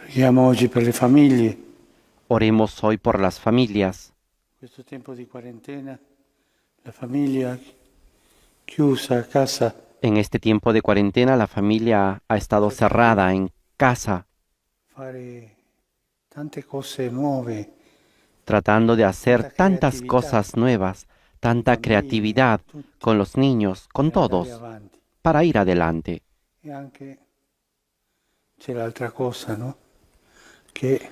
Preghiamo oggi per le famiglie. Oremos hoy por las familias. In questo tempo di quarantena, la famiglia chiusa a casa, En este tiempo de cuarentena, la familia ha estado cerrada en casa, fare tante cose nuove, tratando de hacer tanta tantas creatività cosas nuevas, con i tanta bambini, creatividad tutti, con los niños, con per andare todos, avanti. para ir adelante. E anche c'è l'altra cosa, no? Che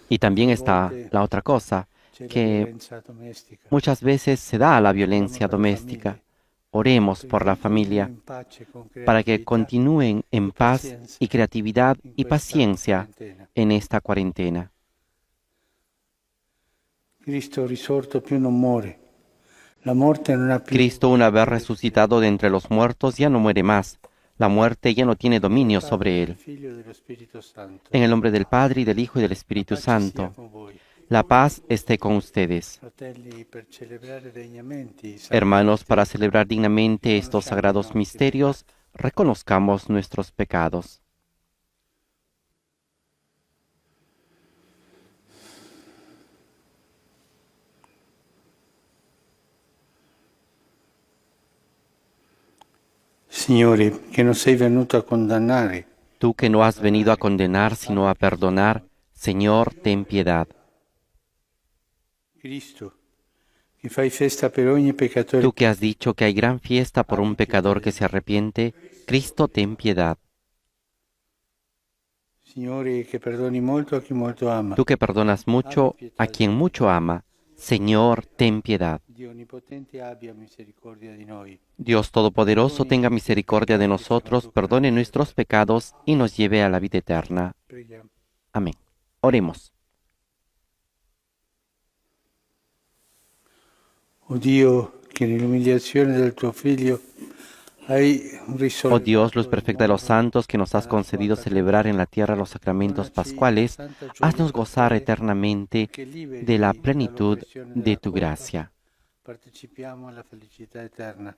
Y también alle está volte la otra cosa, c'è la que violenza domestica. muchas veces se da la Preghiamo violencia per le doméstica. famiglie, Oremos por perché la continuino familia, in pace con para que creatività continúen e en paz pazienza y creatividad in y questa paciencia quarantena. en esta cuarentena. Cristo risorto più non muore. La morte non ha più Cristo, una vez resucitado de entre los muertos, ya no muere más. La muerte ya no tiene nel nome del dominio Padre, sobre del él. Figlio e dello Spirito Santo. En el nombre del Padre, y del Hijo, y del La Espíritu pace sia Santo. con voi. La paz esté con ustedes. Fratelli, per celebrare degnamente i santi Hermanos, para misteri, celebrar dignamente estos riconosciamo i sagrados nostri misterios, peccati. reconozcamos nuestros pecados. Signore, che non sei venuto a condannare, Tú que no has venido a condenar, sino a perdonar, Señor, ten piedad. Cristo, che fai festa per ogni peccatore, Tú que has dicho que hay gran fiesta por un pecador que se arrepiente, Cristo, ten piedad. Signore, che perdoni molto a chi molto ama. Tú que perdonas mucho a quien mucho ama, Señor, ten piedad. Dio Onnipotente abbia misericordia di noi. Dios Todopoderoso, tenga misericordia de nosotros, perdone nuestros pecados y nos lleve a la vida eterna. Preghiamo. Amén. Oremos. O Dio, che nell'umiliazione del tuo Figlio hai Oh risolto Dios, luz il perfecta de los mondo santos, que nos has dalla tua concedido patria. celebrar en la tierra los sacramentos Donaci la pascuales, santa gioia haznos gozar pasquale eternamente che liberi de la plenitud dall'oppressione de della tu colpa, gracia. partecipiamo alla felicità eterna.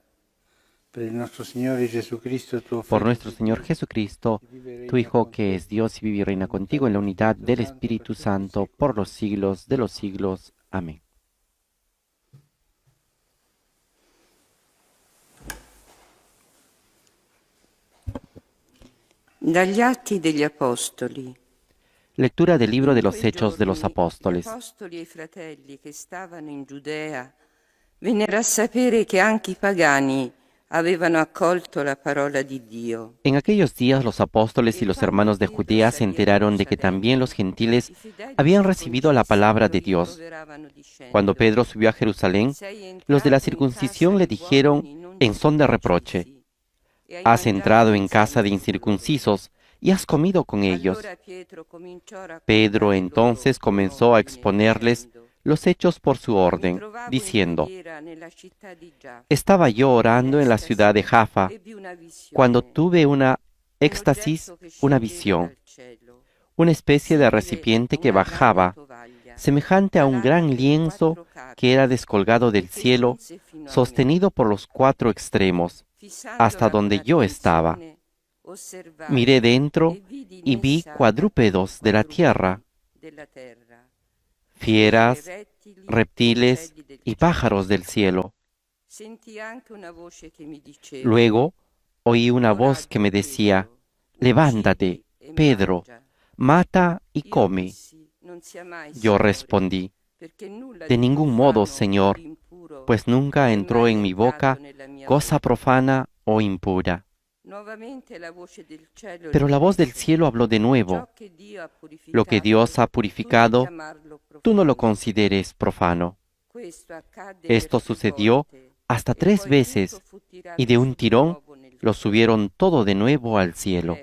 Per il nostro Signore Gesù Cristo, tuo Por Figlio, nuestro Señor Jesucristo, tu Hijo, que es Dios y vive y reina contigo en la unidad del Espíritu Santo, por los siglos de los siglos. Amén. Dagli Atti degli Apostoli. Lectura del libro de los Quei Hechos de los giorni Apóstoles. Gli apostoli e i fratelli che stavano in Giudea vennero a sapere che anche i pagani avevano accolto la parola di Dio. En aquellos días los apóstoles y los hermanos de Judea se enteraron de que también los gentiles habían recibido la palabra de Dios. Cuando Pedro subió a Jerusalén, los de la circuncisión le dijeron en son de reproche: has entrado en casa de incircuncisos y has comido con ellos. Pedro entonces comenzó a exponerles los hechos por su orden, diciendo: estaba yo orando en la ciudad de Jaffa cuando tuve una éxtasis, una visión, una especie de recipiente que bajaba, semejante a un gran lienzo que era descolgado del cielo, sostenido por los cuatro extremos, hasta donde yo estaba. Miré dentro y vi cuadrúpedos de la tierra, fieras, reptiles y pájaros del cielo. Luego oí una voz que me decía: levántate, Pedro, mata y come. Yo respondí: de ningún modo, Señor, pues nunca entró en mi boca cosa profana o impura. Pero la voz del cielo habló de nuevo: lo que Dios ha purificado, tú no lo consideres profano. Esto sucedió hasta 3 veces, y de un tirón lo subieron todo de nuevo al cielo.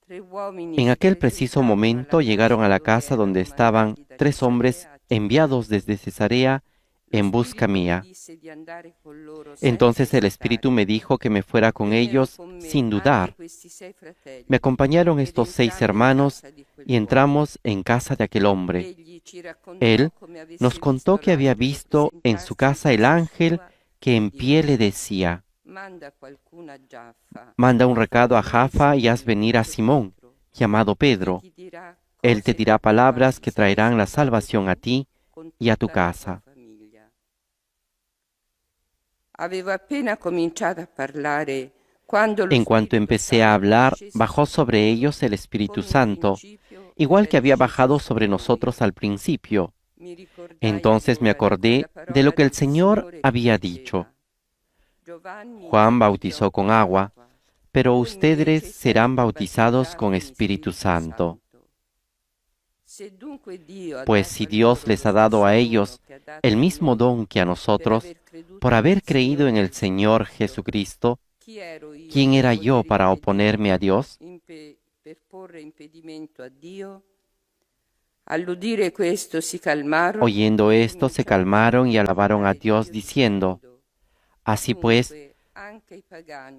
En aquel preciso momento llegaron a la casa donde estaban 3 hombres enviados desde Cesarea en busca mía. Entonces el Espíritu me dijo que me fuera con ellos sin dudar. Me acompañaron estos 6 hermanos y entramos en casa de aquel hombre. Él nos contó que había visto en su casa el ángel que en pie le decía: manda un recado a Jaffa y haz venir a Simón, llamado Pedro. Él te dirá palabras que traerán la salvación a ti y a tu casa. En cuanto empecé a hablar, bajó sobre ellos el Espíritu Santo, igual que había bajado sobre nosotros al principio. Entonces me acordé de lo que el Señor había dicho. Juan bautizó con agua, pero ustedes serán bautizados con Espíritu Santo. Pues si Dios les ha dado a ellos el mismo don que a nosotros, por haber creído en el Señor Jesucristo, ¿quién era yo para oponerme a Dios? Oyendo esto, se calmaron y alabaron a Dios, diciendo: Así pues,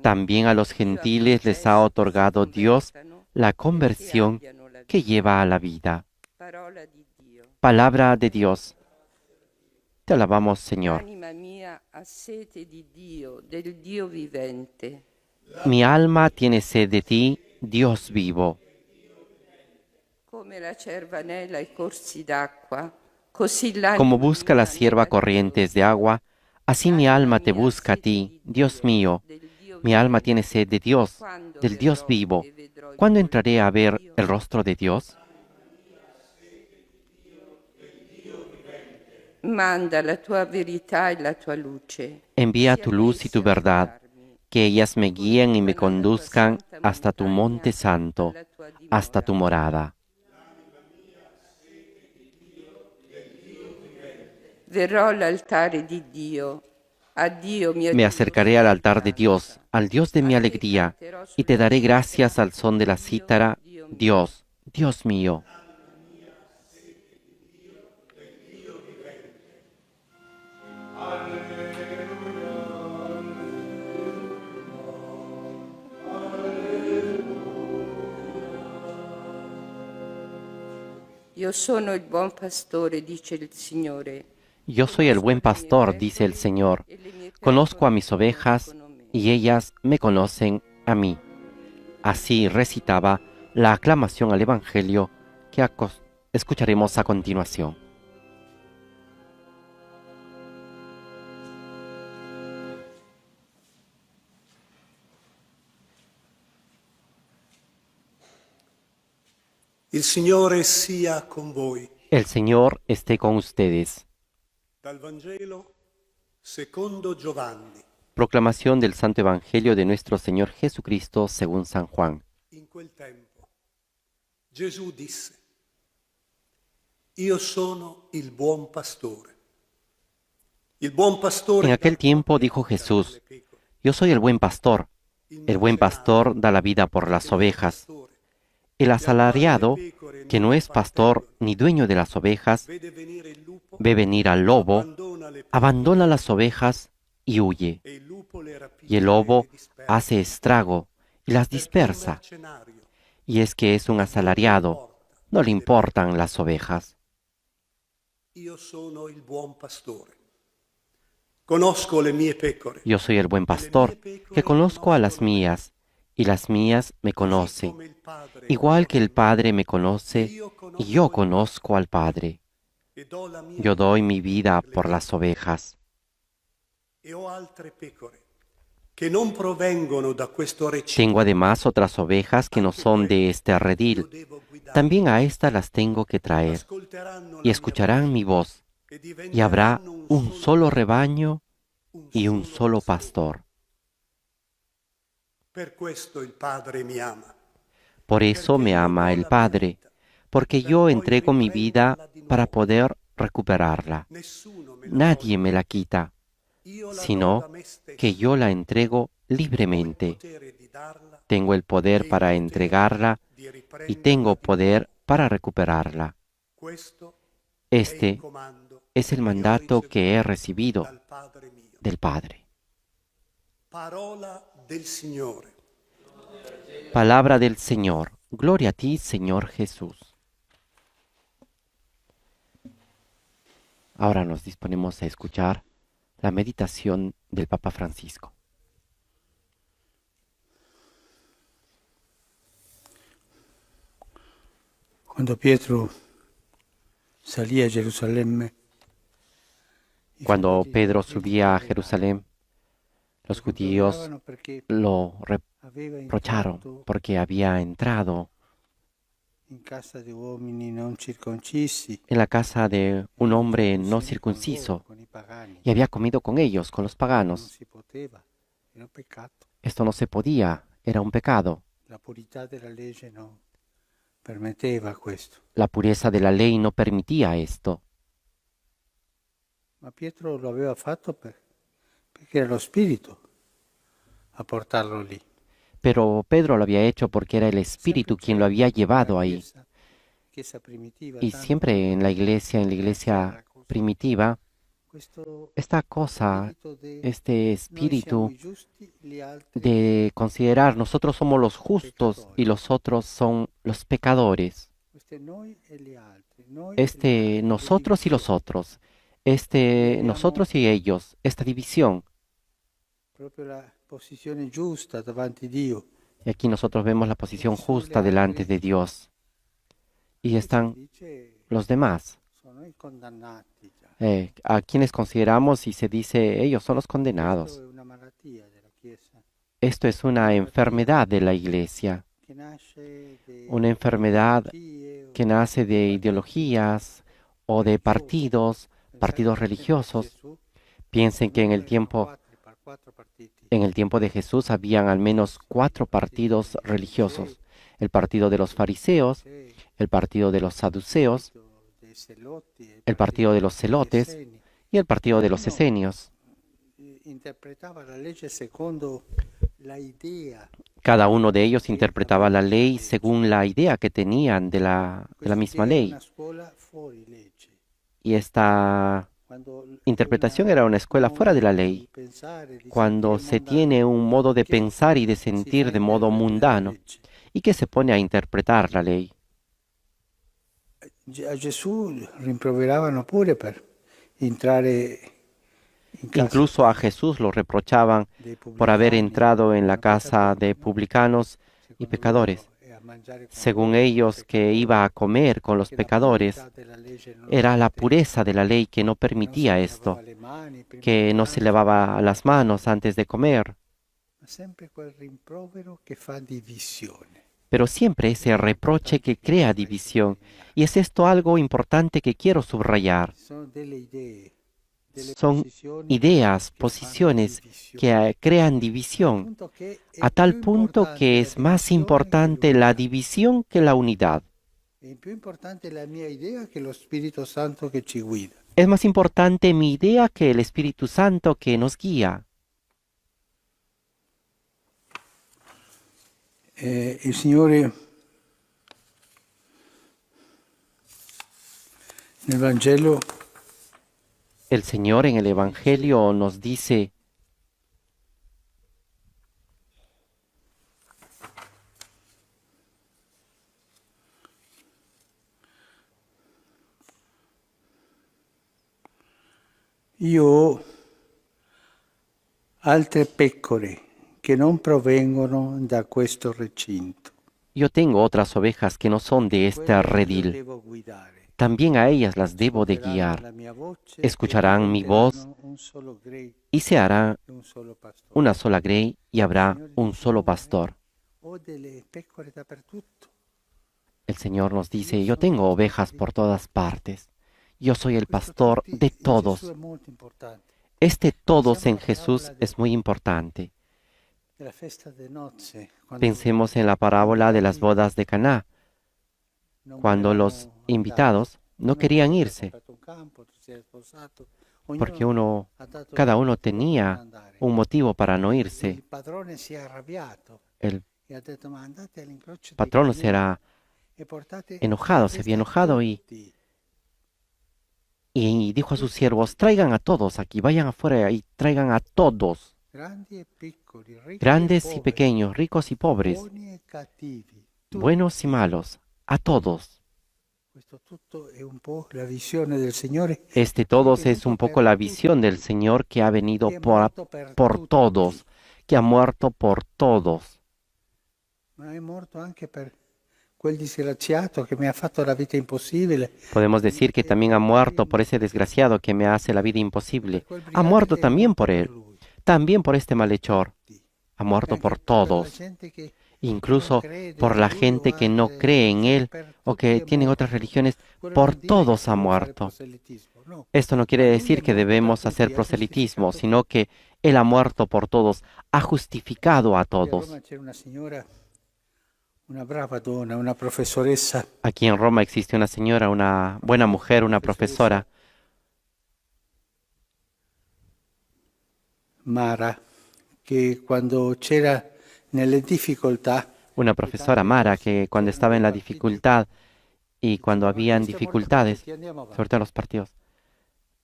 también a los gentiles les ha otorgado Dios la conversión que lleva a la vida. Palabra de Dios. Te alabamos, Señor. Mi alma tiene sed de ti, Dios vivo. Como busca la cierva corrientes de agua, así mi alma te busca a ti, Dios mío. Mi alma tiene sed de Dios, del Dios vivo. ¿Cuándo entraré a ver el rostro de Dios? Envía tu luz y tu verdad, que ellas me guíen y me conduzcan hasta tu monte santo, hasta tu morada. Me acercaré al altar de Dios, al Dios de mi alegría, y te daré gracias al son de la cítara, Dios, Dios mío. Io sono il buon pastore, dice il Signore. Yo soy el buen pastor, dice el Señor. Conozco a mis ovejas y ellas me conocen a mí. Así recitaba la aclamación al Evangelio que escucharemos a continuación. Il Signore sia con voi. El Señor esté con ustedes. Dal Vangelo secondo Giovanni. Proclamación del Santo Evangelio de nuestro Señor Jesucristo según San Juan. In quel tempo Gesù disse: Io sono il buon pastore. Il buon pastore. En aquel tiempo dijo Jesús: Yo soy el buen pastor. El buen pastor da la vida por las ovejas. El asalariado, que no es pastor ni dueño de las ovejas, ve venir al lobo, abandona las ovejas y huye. Y el lobo hace estrago y las dispersa. Y es que es un asalariado, no le importan las ovejas. Io sono il buon pastore. Conosco le mie pecore. Yo soy el buen pastor, que conozco a las mías, y las mías me conocen, igual que el Padre me conoce, y yo conozco al Padre. Yo doy mi vida por las ovejas. E ho altre pecore che non provengono da questo recinto. Tengo además otras ovejas que no son de este redil. También a estas las tengo que traer, y escucharán mi voz, y habrá un solo rebaño y un solo pastor. Per questo il Padre mi ama. Por eso me ama el Padre, porque yo entrego mi vida para poder recuperarla. Nadie me la quita, sino que yo la entrego libremente. Tengo el poder para entregarla y tengo poder para recuperarla. Este es el mandato que he recibido del Padre. Parola del Signore. Palabra del Señor. Gloria a ti, Señor Jesús. Ahora nos disponemos a escuchar la meditación del Papa Francisco. Cuando Pietro salía a Gerusalemme, i Cuando fratelli Pedro lo subía a rimproveravano, Jerusalén, los lo judíos rimproveravano perché lo aveva reprocharon entrato porque había entrado in casa di uomini non circoncisi en la casa de e un mangiato hombre no insieme con loro, circunciso con i pagani. y había comido con ellos, con los Non paganos. si poteva, era un peccato. Esto no se podía, era un pecado. La purità della legge non permetteva questo. La pureza de la ley no permitía esto. Ma Pietro lo aveva fatto perché era lo Spirito a portarlo lì. Pero Pedro lo había hecho porque era el Sempre Espíritu quien lo c'è había nella llevado ahí. chiesa primitiva, Y tanto siempre en la iglesia era così. primitiva, Questo esta cosa, spirito de este noi siamo espíritu i giusti, gli altri de considerar nosotros somos los justos y los otros son los pecadores. Este noi e gli altri, noi e gli Este altri, le nosotros y los divisioni. otros. Este Vediamo nosotros y ellos. Esta división. proprio la posizione giusta davanti a Dio. Y aquí nosotros vemos la posición justa delante de Dios. Y Invece están dice, los demás, sono i condannati già. a quienes consideramos y se dice ellos son los Questo condenados. è una malattia della Chiesa, Esto es una enfermedad de la iglesia, che nasce de una enfermedad ideologie o que nace de partiti ideologías o de partidos Pensate che nel tempo di religiosos. Gesù, Piensen que almeno erano quattro partiti. en el tiempo de Jesús habían al menos 4 partidos religiosos. El partido de los fariseos, el partido de los saduceos, Dei Zelotti, el partido de los degli celotes Esseni. y el partido de los esenios. Interpretava la legge secondo la idea. Cada uno de ellos interpretaba la ley según la idea que tenían de la misma Questa ley. Una scuola fuori legge. Y esta Quando interpretación era una escuela fuera de la ley, cuando se tiene un modo de pensar y de sentir de modo mundano y que se pone a interpretar la ley. A Gesù rimproveravano pure per entrare in casa Incluso a Jesús lo reprochaban dei por haber pubblicani, entrado en la una casa peccatori, de no? publicanos y Secondo pecadores. loro, e a mangiare con Según loro, ellos, que peccatori, iba a comer con los che la pecadores, purità della legge non lo era la permetteva. pureza de la ley que no Non si permitía lavava esto, le mani prima que di no se pranzo, lavaba las manos antes de comer, ma sempre quel rimprovero che fa divisione. pero siempre ese reproche que crea división. Y es esto algo importante que quiero subrayar. Sono delle idee, delle Son posizioni ideas, che fanno posiciones divisione. que crean Al división, punto che è a tal più punto importante que la es más divisione importante che la l'unità. división que la unidad. È più importante la mia idea che lo Spirito Santo che ci guida. Es más importante mi idea que el Espíritu Santo que nos guía. Il Signore nel Vangelo El Señor en el Evangelio nos dice, io ho altre pecore che non provengono da questo recinto. yo tengo otras ovejas que no son de Quelle este io redil. devo guidare. También a ellas las debo de Ascolteranno la guiar. mia voce Escucharán mi e voz diventeranno un solo grey y se hará e un solo pastore. una sola grey y habrá un solo pastor. Ho delle pecore dappertutto. El Señor nos dice, yo tengo ovejas por todas partes. Yo soy el pastor Questo de tutti in todos. Gesù è molto importante. Este todos en Jesús es muy importante. Della festa de nozze, quando Pensemos en la parábola de las bodas de Caná, non cuando volevano los andare. invitados no Uno querían aveva irse, comprato un campo, otro si era sposato, ognuno porque ha dato cada un uno motivo per non tenía andare. un motivo para no Il irse. padrone si è arrabbiato El e ha detto: ma andate all'incrocio dei patrono se cammini era e portate enojado, la se festa había a enojado tutti. y dijo a sus siervos, traigan a todos aquí, vayan afuera y traigan a todos, Grandi e piccoli, ricchi grandes e y poveri, pequeños, ricos y pobres, buoni e cattivi. buenos y malos, a todos. Questo tutto è un po' la visione del Signore Este todos es un poco la visión del Señor que ha venido che è morto por tutti, todos, que ha muerto por todos, ma è morto anche per quel disgraziato che mi ha fatto la vita impossibile. Podemos decir que también ha muerto por ese desgraciado que me hace la vida imposible. Ha muerto también por él, también por este malhechor. Ha muerto por todos, incluso por la gente que no cree en él o que tiene otras religiones. Por todos ha muerto. Esto no quiere decir que debemos hacer proselitismo, sino que él ha muerto por todos, ha justificado a todos. Una brava donna, una professoressa. Aquí en Roma existe una señora, una buena mujer, una profesora, Mara, che quando c'era nelle difficoltà, una profesora Mara, que cuando estaba en la dificultad y cuando habían dificultades, sobre todo en los partidos,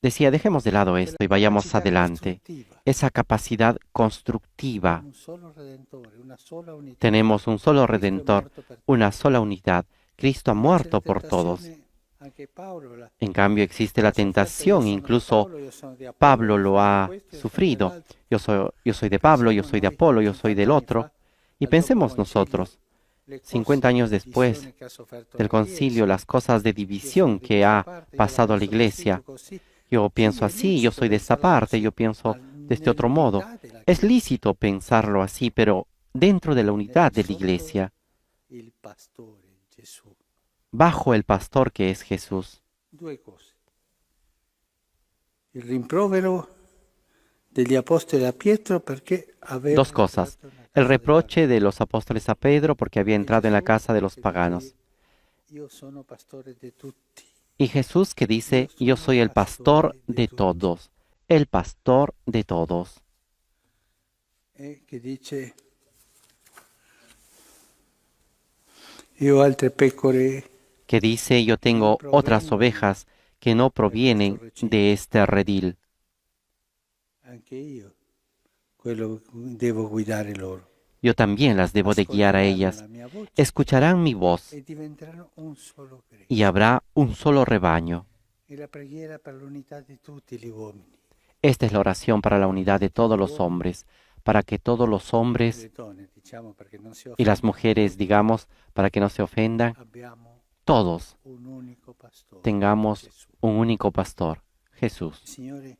decía, dejemos de lado esto y vayamos adelante. Esa capacidad constructiva. un solo redentore, una sola unità. Tenemos un solo Redentor, una sola unidad. Cristo ha muerto por todos. Anche Paolo la- En cambio existe la tentación, incluso Io sono di Apollo, Pablo lo io sono ha di questo, io sono sufrido. dell'altro. Yo soy de Pablo, yo soy de Apolo, yo soy del otro. Y pensemos nosotros, 50 años después del concilio, las cosas de división que ha pasado a la iglesia. Yo pienso así, yo soy de esta parte, yo pienso de este otro modo. Es lícito pensarlo así, pero dentro de la unidad de la iglesia, Il pastore Gesù. bajo el pastor que es Jesús. Due cose. Il rimprovero degli apostoli a Pietro perché aveva Dos cosas. El reproche de los apóstoles a Pedro porque había entrado en la casa de los paganos. Io sono pastore di tutti. Y Jesús que dice, yo soy el pastor de todos, el pastor de todos. E che dice io ho altre pecore Que dice, yo tengo otras ovejas que no provienen de este redil. anche io quello devo guidare loro. Yo también las debo de guiar a ellas. La mia voce Escucharán mi voz e diventeranno un solo gregge. y habrá un solo rebaño. E la preghiera per l'unità di tutti gli uomini. Esta es la oración para la unidad de todos los hombres, para que todos los hombres Le donne, diciamo perché non si y las mujeres, digamos, para que no se ofendan, abbiamo todos un unico pastore. tengamos Gesù. un único pastor, Jesús. Signore,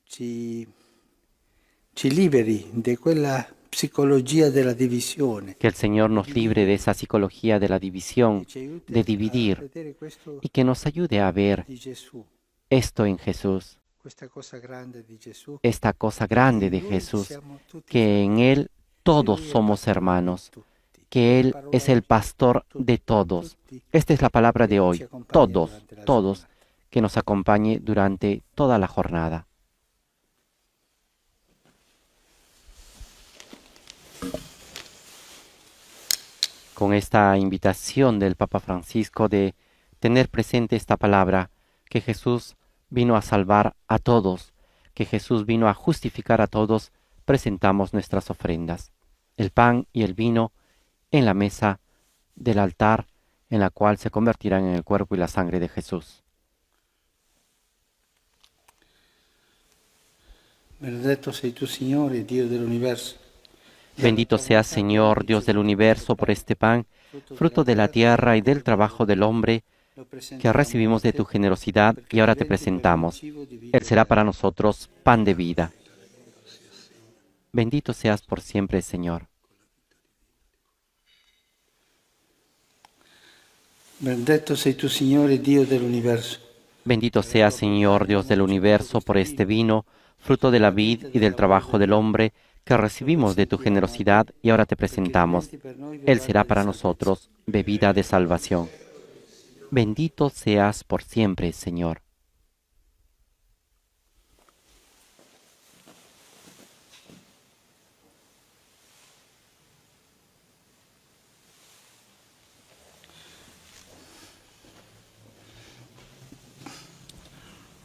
ci liberi di quella psicologia della divisione. Que el Señor nos libre de esa psicología de la e división, ci aiuti de a dividir, vedere questo y que nos ayude a ver di Gesù, esto en Jesús, questa cosa grande di Gesù. esta cosa grande de In lui Jesús, siamo tutti que en Él todos Lui è il somos pastore di hermanos, tutti. que Él La es parola el pastor de todos. tutti Esta es la palabra de ci hoy, accompagna todos, durante la todos, giornata. que nos acompañe durante toda la jornada. Con esta invitación del Papa Francisco de tener presente esta palabra, que Jesús vino a salvar a todos, que Jesús vino a justificar a todos, presentamos nuestras ofrendas, el pan y el vino en la mesa del altar, en la cual se convertirán en el cuerpo y la sangre de Jesús. Benedetto sei tu, Signore, Dio dell'universo. Bendito seas, Señor, Dios del universo, por este pan, fruto de la tierra y del trabajo del hombre, que recibimos de tu generosidad y ahora te presentamos. Él será para nosotros pan de vida. Bendito seas por siempre, Señor. Benedetto sei tu, Signore, Dio dell'universo. Bendito seas, Señor, Dios del universo, por este vino, fruto de la vid y del trabajo del hombre, que recibimos de tu generosidad y ahora te presentamos. Él será para nosotros bebida de salvación. Bendito seas por siempre, Señor.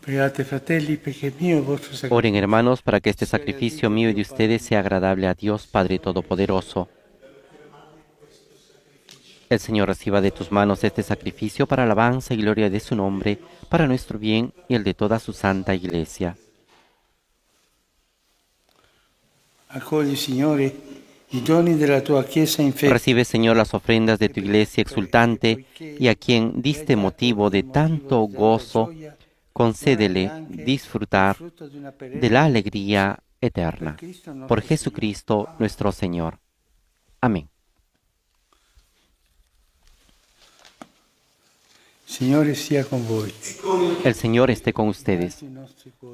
Pregate, fratelli, perché il mio e il vostro sacrificio Oren, hermanos, para que este sacrificio mío y de ustedes sea agradable a Dios, Padre Todopoderoso. El Señor reciba de tus manos este sacrificio para alabanza y gloria de su nombre, para nuestro bien y el de toda su santa Iglesia. accogli, Signore, i doni della tua Chiesa in fede. Recibe, Señor, las ofrendas de tu iglesia exultante y a quien diste motivo de tanto gozo, concédele disfrutar de la alegría eterna. Por Jesucristo nuestro Señor. Amén. Signore sia con voi. El Señor esté con ustedes.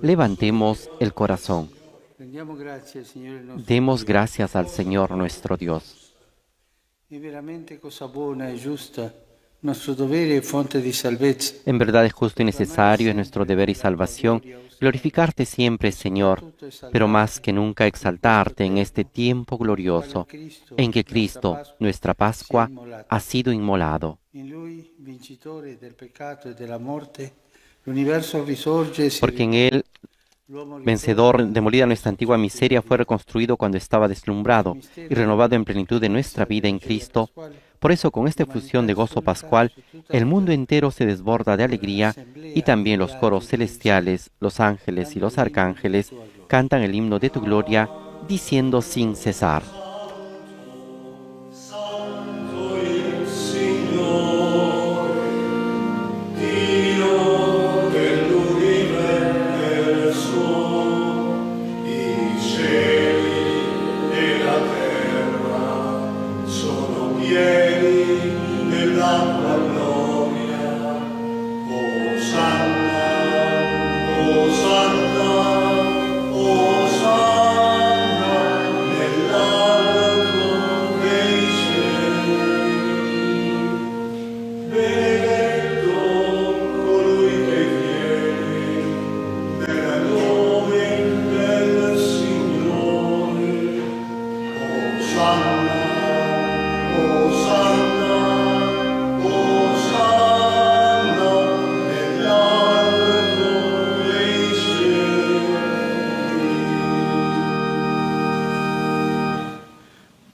Levantemos el corazón. Rendiamo grazie al Signore nostro Demos Dio. gracias al Señor nuestro Dios. È veramente cosa buona e giusta, nostro dovere e fonte di salvezza. En verdad es justo y necesario, es nuestro deber y salvación, glorificarte siempre, Señor, pero más que nunca exaltarte en este tiempo glorioso en que Cristo, nuestra Pascua, ha sido inmolado. In Lui, vincitore del peccato e della morte, l'universo risorge e si Porque en Él, l'uomo vencedor, demolida nuestra antigua miseria, fue reconstruido cuando estaba deslumbrado y renovado en plenitud de nuestra vida en Cristo. Por eso, con esta efusión de gozo pascual, el mundo entero se desborda de alegría y también los coros celestiales, los ángeles y los arcángeles cantan el himno de tu gloria, diciendo sin cesar.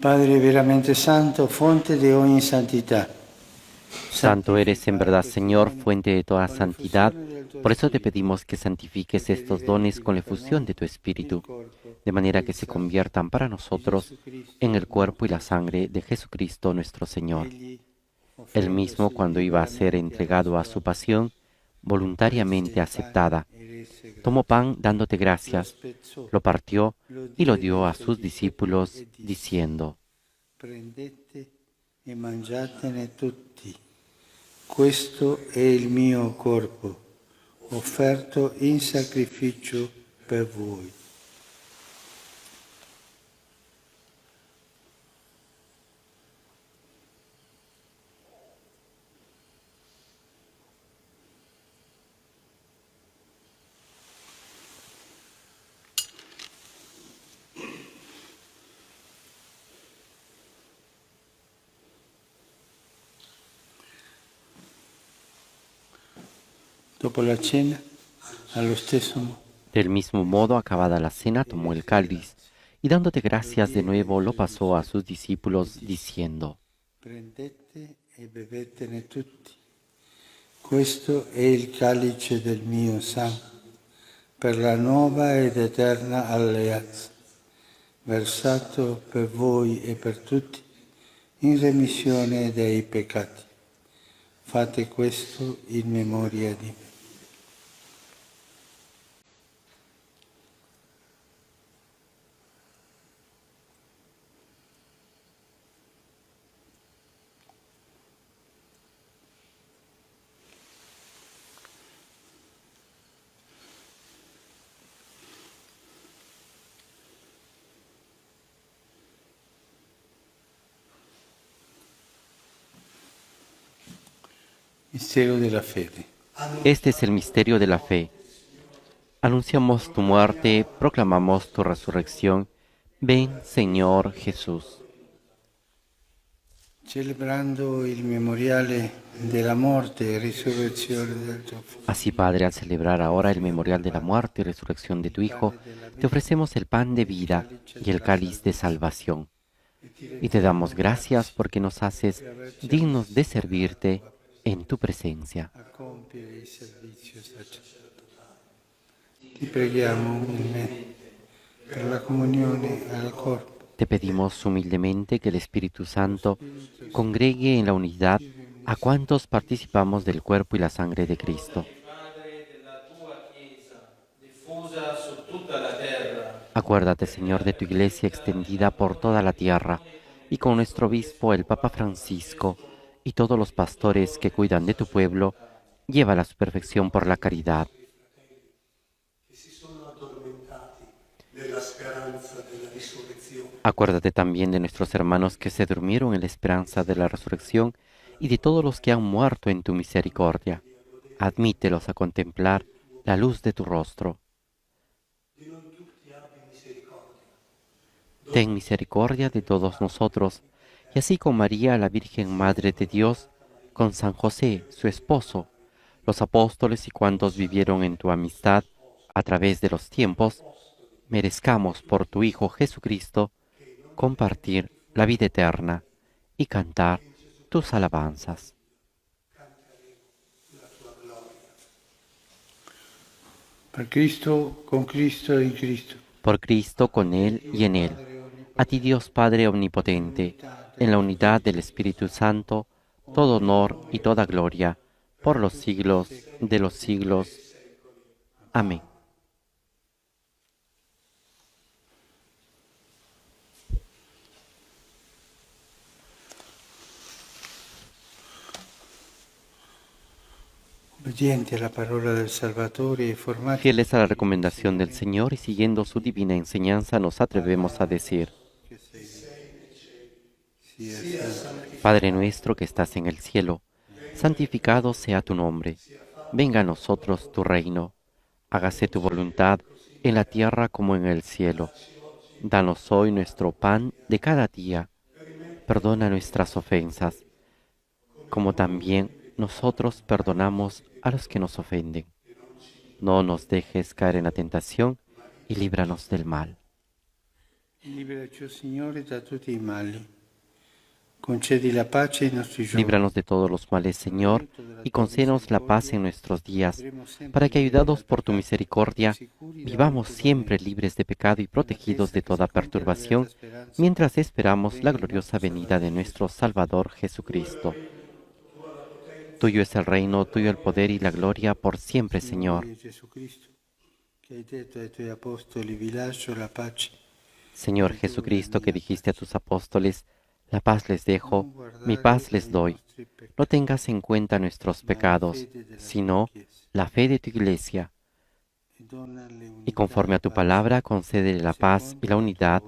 Padre veramente santo, fonte de ogni santità. Santo eres en verdad, Señor, fuente de toda santidad. Por eso te pedimos que santifiques estos dones con la efusión de tu Espíritu, de manera que se conviertan para nosotros en el cuerpo y la sangre de Jesucristo nuestro Señor. Él mismo, cuando iba a ser entregado a su pasión, voluntariamente aceptada, tomó pan dándote gracias, lo partió y lo dio a sus discípulos, diciendo: Prendete e mangiatene tutti. Questo è il mio corpo, offerto in sacrificio per voi. Dopo la cena, allo stesso modo, Del mismo modo, acabada la cena, tomó el cáliz y dándote gracias de nuevo lo pasó a sus discípulos, diciendo: prendete e bevetene tutti. Questo è il calice del mio sangue, per la nuova ed eterna alleanza, versato per voi e per tutti in remissione dei peccati. Fate questo in memoria di me. Mistero della fede. Este es el misterio de la fe. Anunciamos tu muerte, proclamamos tu resurrección. Ven, Señor Jesús. Celebrando il memoriale della morte e risurrezione del tuo Figlio, Así, Padre, al celebrar ahora el memorial de la muerte y resurrección de tu Hijo, te ofrecemos el pan de vida y el cáliz de salvación. Y te damos gracias porque nos haces dignos de servirte en tu presencia. a compiere il servizio sacerdotale. Ti preghiamo umilmente per la comunione al corpo Te pedimos humildemente que el Espíritu Santo congregue en la unidad a cuantos participamos del cuerpo y la sangre de Cristo. Acuérdate, Señor, de tu Iglesia extendida por toda la tierra, y con nuestro obispo, el Papa Francisco, y todos los pastores que cuidan de tu pueblo, llévala a su perfección por la caridad. Acuérdate también de nuestros hermanos que se durmieron en la esperanza de la resurrección y de todos los que han muerto en tu misericordia. Admítelos a contemplar la luz de tu rostro. Ten misericordia de todos nosotros, y así con María, la Virgen Madre de Dios, con San José, su esposo, los apóstoles y cuantos vivieron en tu amistad a través de los tiempos, merezcamos por tu Hijo Jesucristo compartir la vida eterna y cantar tus alabanzas. Per Cristo, con Cristo e in Cristo. Por Cristo, con Él y en Él. A ti, Dios Padre Omnipotente, en la unidad del Espíritu Santo, todo honor y toda gloria, por los siglos de los siglos. Amén. Obbedienti alla parola del Salvatore e formati Fieles a la recomendación del Señor y siguiendo su divina enseñanza, nos atrevemos a decir: Padre nuestro que estás en el cielo, santificado sea tu nombre. Venga a nosotros tu reino. Hágase tu voluntad en la tierra como en el cielo. Danos hoy nuestro pan de cada día. Perdona nuestras ofensas, como también nosotros perdonamos a los que nos ofenden. No nos dejes caer en la tentación y líbranos del mal. Liberaci, Signore, da tutti i mali. Concedi la pace ai nostri giorni. Líbranos de todos los males, Señor, y concédenos la paz en nuestros días, para que, ayudados por tu misericordia, vivamos siempre libres de pecado y protegidos de toda perturbación, mientras esperamos la gloriosa venida de nuestro Salvador Jesucristo. Tuyo es el reino, tuyo el poder y la gloria por siempre, Señor. Señor Jesucristo, que dijiste a tus apóstoles: la paz les dejo, mi paz les doy. No tengas en cuenta nuestros pecados, sino la fe de tu Iglesia. Y conforme a tu palabra, concédele la paz y la unidad.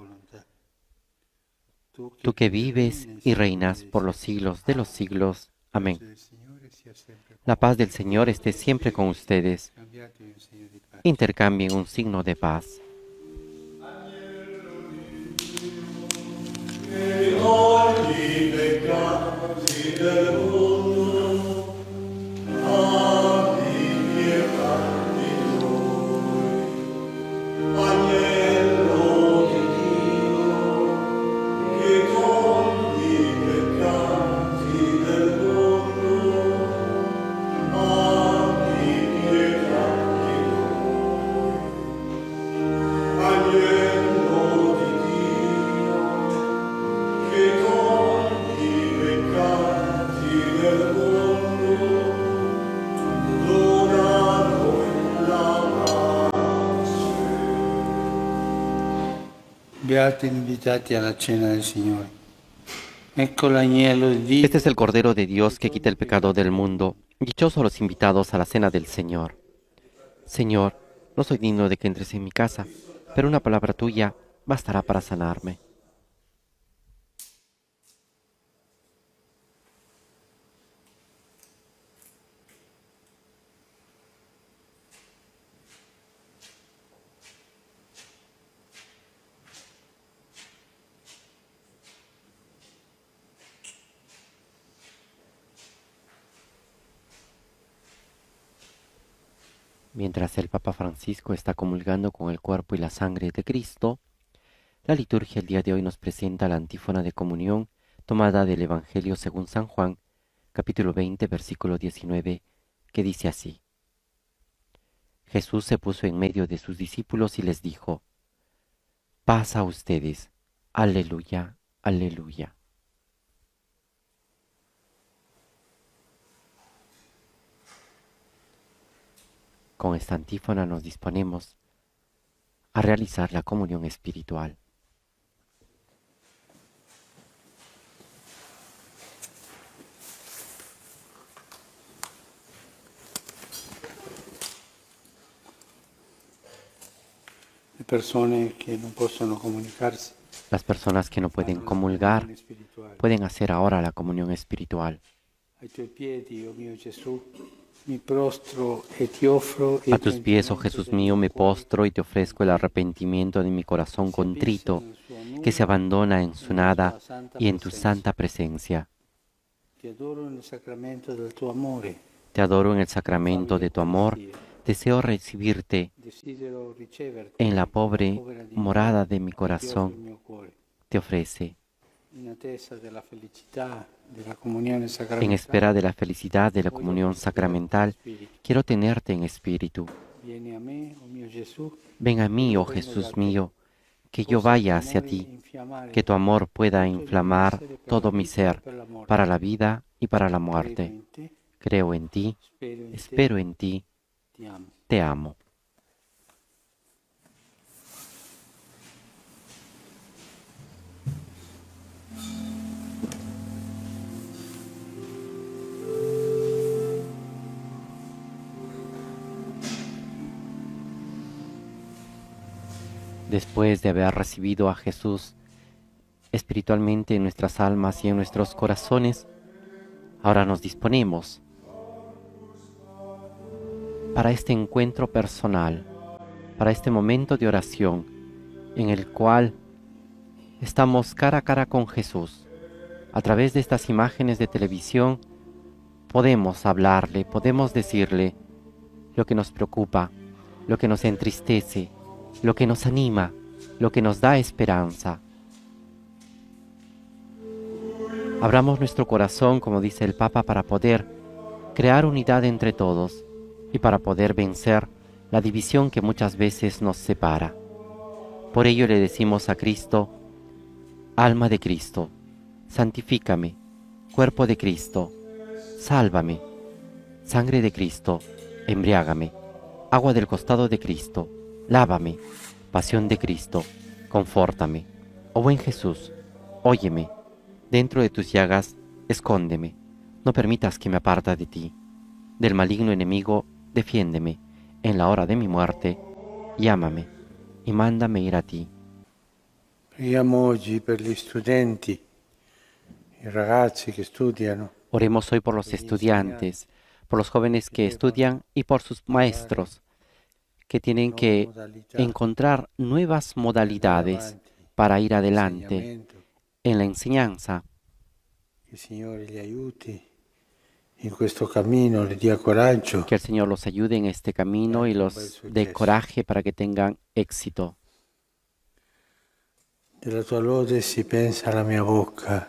Tú que vives y reinas por los siglos de los siglos. Amén. La paz del Señor esté siempre con ustedes. Intercambien un signo de paz. Beati invitati alla cena del Signore. Ecco l'agnello di Dio. Este es el Cordero de Dios que quita el pecado del mundo. Dichosos los invitados a la cena del Señor. Señor, no soy digno de que entres en mi casa, pero una palabra tuya bastará para sanarme. Mientras el Papa Francisco está comulgando con el cuerpo y la sangre de Cristo, la liturgia el día de hoy nos presenta la antífona de comunión tomada del Evangelio según San Juan, capítulo 20, versículo 19, que dice así: Jesús se puso en medio de sus discípulos y les dijo: Paz a ustedes. Aleluya, aleluya. Con esta antífona nos disponemos a realizar la comunión espiritual. Le persone che non possono comunicarsi Las personas que no pueden comulgar pueden hacer ahora la comunión espiritual. ai tuoi piedi, oh mio Gesù, mi prostro e ti offro A tus pies, oh Jesús mío, me postro y te ofrezco el arrepentimiento de mi corazón contrito, que se abandona en su nada y en tu santa presencia. Ti adoro nel sacramento del tuo amore. Te adoro en el sacramento de tu amor. Deseo recibirte Desidero riceverti en la pobre povera dignità morada de mi che ti offre il corazón. mio cuore. Te ofrece, In attesa della felicità della comunione en sacramentale. espera de la felicidad de la comunión sacramental, quiero tenerte en espíritu. Vieni a me, oh mio Gesù, Ven a mí, oh Jesús mío, que yo vaya hacia ti, que tu amor pueda inflamar todo mi ser para la vida y para la muerte. Creo en ti, espero en ti, ti amo. te amo. Después de haber recibido a Jesús espiritualmente en nuestras almas y en nuestros corazones, ahora nos disponemos para este encuentro personal, para este momento de oración en el cual estamos cara a cara con Jesús. A través de estas imágenes de televisión podemos hablarle, podemos decirle lo que nos preocupa, lo que nos entristece, lo que nos anima, lo que nos da esperanza. Abramos nuestro corazón, como dice el Papa, para poder crear unidad entre todos y para poder vencer la división que muchas veces nos separa. Por ello le decimos a Cristo: alma de Cristo, santifícame; cuerpo de Cristo, sálvame; sangre de Cristo, embriágame; agua del costado de Cristo, lávame; pasión de Cristo, confórtame. Oh buen Jesús, óyeme; dentro de tus llagas, escóndeme; no permitas que me aparta de ti. Del maligno enemigo, defiéndeme; en la hora de mi muerte, llámame y mándame ir a ti. Preghiamo oggi per gli studenti, i ragazzi che studiano, Oremos hoy por los estudiantes, por los jóvenes que estudian y por sus maestros, que tienen que encontrar nuevas modalidades para ir adelante en la enseñanza. che il Signore li aiuti in questo cammino, le dia coraggio. Que el Señor los ayude en este camino y los dé coraje para que tengan éxito. Della tua lode si pensa alla mia bocca,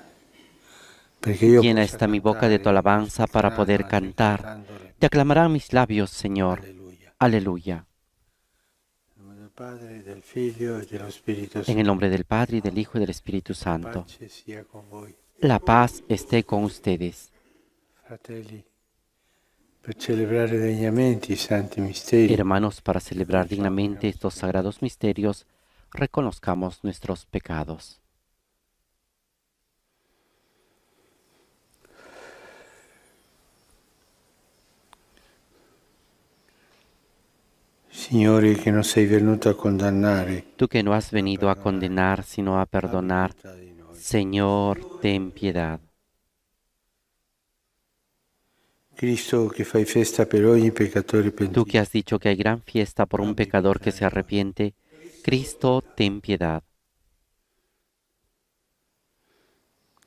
perché io Llena possa esta mi boca de tu cantare, alabanza para poder cantar. cantandole. Te aclamarán mis labios, Señor. Alleluia. Aleluya. In nome del Padre, del Figlio e dello Spirito En Santo. el nombre del Padre, y del Hijo y del Espíritu Santo. Pace sia con voi. La paz esté con ustedes. Fratelli, per celebrare degnamente i santi misteri, Hermanos, para celebrar dignamente estos sagrados misterios, reconozcamos nuestros pecados. Signore, che non sei venuto a condannare, Tú que no has venido a condenar, sino a perdonar, abbi pietà di noi. Señor, ten piedad. Cristo, che fai festa per ogni peccatore Tú pentito, que has dicho que hay gran fiesta por un pecador que se arrepiente, Cristo, ten piedad.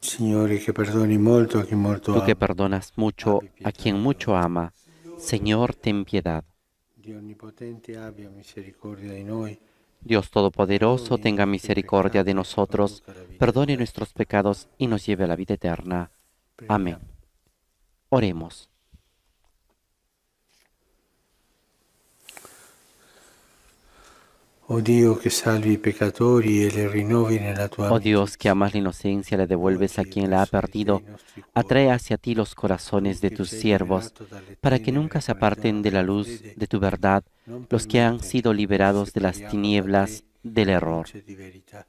Signore, che perdoni molto a chi molto Tú que ama, perdonas mucho a quien mucho ama, Señor, ten piedad. Dio Onnipotente abbia misericordia di noi, Dios Todopoderoso, tenga misericordia de nosotros, perdone nuestros pecados y nos lleve a la vida eterna. Amén. Oremos. Oh Dio che salvi i peccatori e li rinnovi nella tua Oh Dios, que amicizia, amas la inocencia, le devuelves a oggi quien la ha presso di te i perdido, nostri cuori, atrae hacia ti los corazones tu de che tus ci hai siervos, liberato dalle para que tenebre nunca e se aparten de la guardato la luz fede, de tu verdad non los que han permette sido che ci liberados de las separiamo da tinieblas te del la error. luce di verità.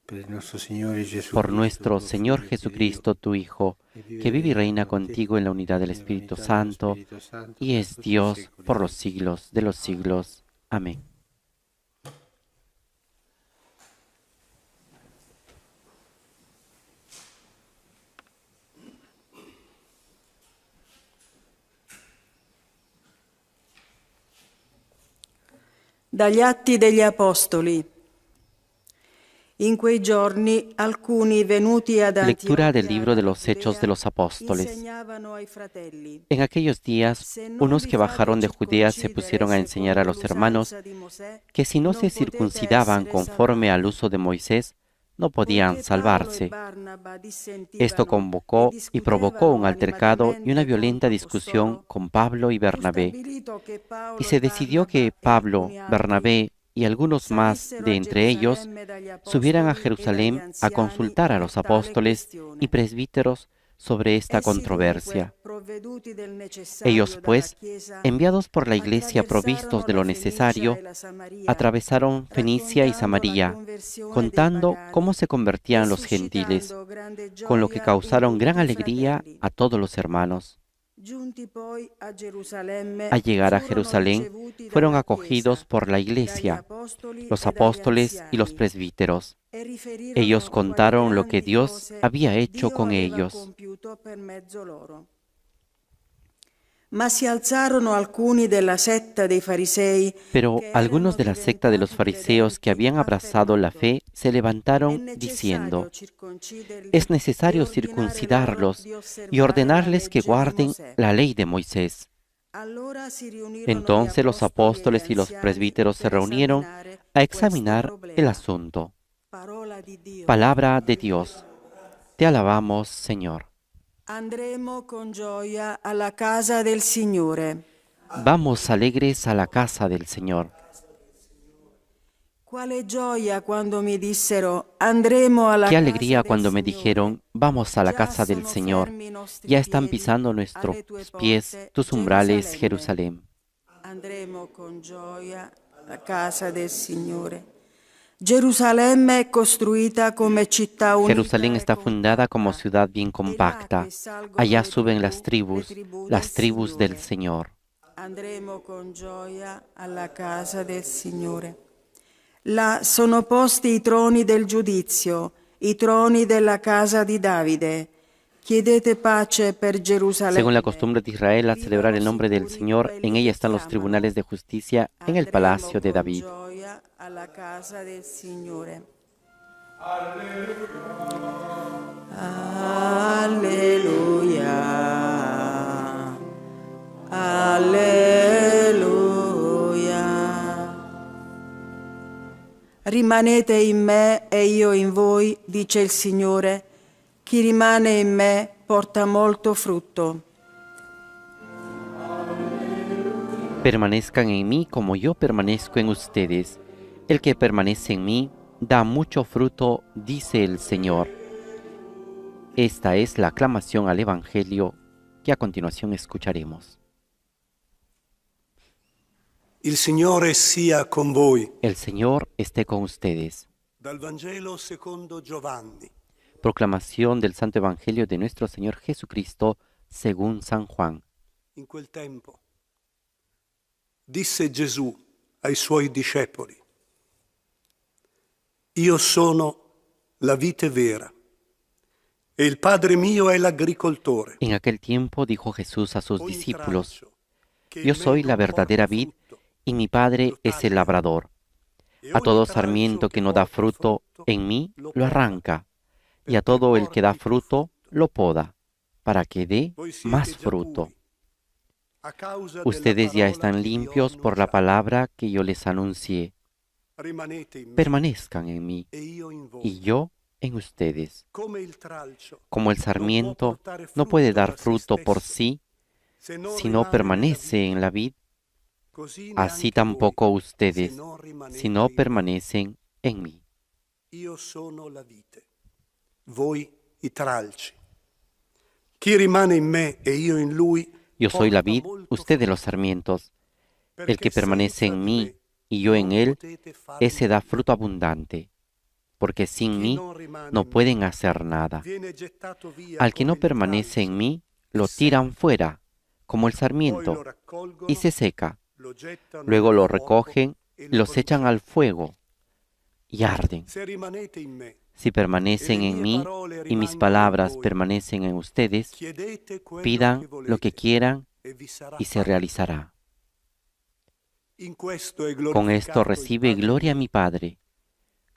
Per il nostro Signore Gesù Por Cristo, nuestro tuo Señor Figlio, che Dio, Jesucristo, tu Hijo, e que vive e vive y regna reina con te, contigo en la unidad del Espíritu nell'unità dello Santo, Spirito Santo, y per es tutti i Dios secoli por dei los secoli. siglos de los siglos. Amén. Dagli Atti degli Apostoli. In quei giorni alcuni venuti ad Lectura del Antiochia libro de dalla los Hechos de Giudea los Apóstoles. insegnavano ai fratelli: En aquellos días, se non unos vi que fate bajaron de Judea se circoncidere pusieron a enseñar a secondo los hermanos l'usanza di Mosè, que si no non se potete circuncidaban essere conforme al salvati. uso de Moisés, no podían Poiché Paolo e salvarse. Barnaba Esto dissentivano e convocó y provocó un discutevano altercado y una animatamente violenta contro discusión costoro, con Pablo y fu Bernabé, stabilito che y Paolo e se decidió que Barnaba e Pablo, alcuni altri Bernabé y algunos más salissero de a entre ellos Gerusalemme dagli subieran a apostoli e dagli Jerusalén a anziani consultar a per los tale apóstoles y questione. presbíteros sobre esta Essi dunque, controversia. provveduti del Ellos, necessario dalla pues, Chiesa, enviados por la iglesia provistos attraversarono de la lo Fenicia necesario, e la Samaria, atravesaron Fenicia y raccontando la Samaria, conversione dei contando cómo pagani se e convertían los gentiles, suscitando grande con lo que gioia in causaron gran tutti i alegría fratelli. a todos los hermanos. Giunti poi a Al Gerusalemme, llegar a furono Jerusalén, ricevuti fueron dalla acogidos Chiesa, por la dagli iglesia, apostoli los e dagli apóstoles y los anziani, presbíteros. e Ellos riferirono quali contaron lo que grandi Dios cose había hecho Dio con aveva ellos. compiuto per mezzo loro. Ma si alzarono alcuni della setta dei farisei Pero che algunos erano de la secta de los diventati fariseos que credenti, habían abrazado la affermando: fe se è levantaron necessario diciendo: circonciderli es e necesario ordinare loro circuncidarlos di y osservare la ordenarles que legge di guarden Mosè. la ley de Moisés. Allora si riunirono gli Entonces los apostoli e gli apóstoles y los anziani presbíteros se per reunieron esaminare a questo examinar el problema. asunto. Parola di Dio. Palabra de Dios. Te alabamos, Señor. Andremo con gioia alla casa del Signore. Vamos alegres a la casa del Señor. Quale gioia quando mi dissero: andremo alla Qué casa alegría del cuando me Signore. dijeron, vamos a la Già casa del sono Señor. fermi i nostri Ya están piedi pisando nuestros alle tue pies porte, tus umbrales, Gerusalemme. Jerusalén. Andremo con gioia alla casa del Signore. Gerusalemme è costruita come città unita Jerusalén e está fundada como compatta. ciudad bien È là compacta. che salgono Allá le suben las tribù las tribus del Signore. Señor. Andremo con gioia alla casa del Signore. Là sono posti i troni del giudizio, i troni della casa di Davide. Chiedete pace per Gerusalemme. Según la costumbre de Israel, al celebrar Vivano el nombre del sicuri Señor, quelli en ella che están los chiamano. tribunales de justicia en el Andremo palacio de con David. gioia alla casa del Signore. Alleluia. Alleluia. Rimanete in me e io in voi, dice il Signore. Chi rimane in me porta molto frutto. Permanezcan en mí como yo permanezco en ustedes. El que permanece en mí da mucho fruto, dice el Señor. Esta es la aclamación al Evangelio que a continuación escucharemos. Il Signore sia con voi. El Señor esté con ustedes. Dal Vangelo secondo Giovanni. Proclamación del Santo Evangelio de nuestro Señor Jesucristo según San Juan. In quel tempo disse Gesù ai suoi discepoli: Io sono la vite vera e il Padre mio è l'agricoltore. En aquel tiempo dijo Jesús a sus Ogni discípulos: tralcio che in Yo me soy la non verdadera porta vid frutto, y mi Padre lo es el taglia, labrador. e A ogni todo tralcio sarmiento que no da porta fruto frutto, en mí lo lo poda, arranca, y a perché todo el que da porti più fruto lo poda, para que dé Voi siete más già fruto. puri, a causa della Ustedes ya parola están che vi ho limpios por la annunciato. palabra que yo les anuncié. Rimanete in me Permanezcan en mí e io in voi. y yo en ustedes. Come il tralcio Como el non può sarmiento portare no puede frutto dar da se fruto por stesso, sí se non si no rimane nella permanece vite, en la vid, así tampoco ustedes, si no permanecen en mí. Io sono la vite, voi i tralci. Chi rimane in me e io in lui Yo soy la porta vid, molto ustedes los frutto, sarmientos. El perché que permanece senza en di mí me y yo en non él, potete fare ese da nulla. fruto abundante, porque sin Chi mí non rimane no in me pueden hacer nada. viene gettato via Al que no come gli permanece en tralci mí, e lo secca. tiran fuera, como el Poi lo sarmiento, y raccolgono, se seca. lo gettano Luego nel lo fuoco recogen e y lo los echan al bruciano. fuego y arden. Se rimanete in me Si e le permanecen en mie mí parole y mis rimangono in palabras voi, permanecen en ustedes, chiedete quello pidan che lo que volete quieran e vi sarà y se fatto. realizará. In questo è Con esto glorificato il recibe Padre gloria mio, mi Padre,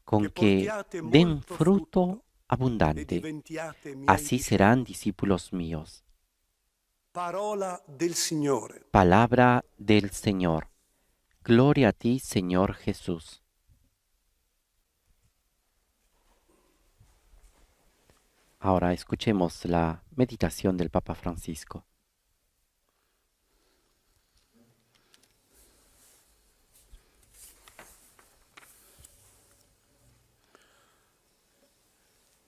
con che que portiate den molto fruto frutto e abundante. diventiate miei Así serán discepoli. discípulos míos. Parola del Signore. Palabra del Señor. Gloria a ti, Señor Jesús. Ahora escuchemos la meditación del Papa Francisco.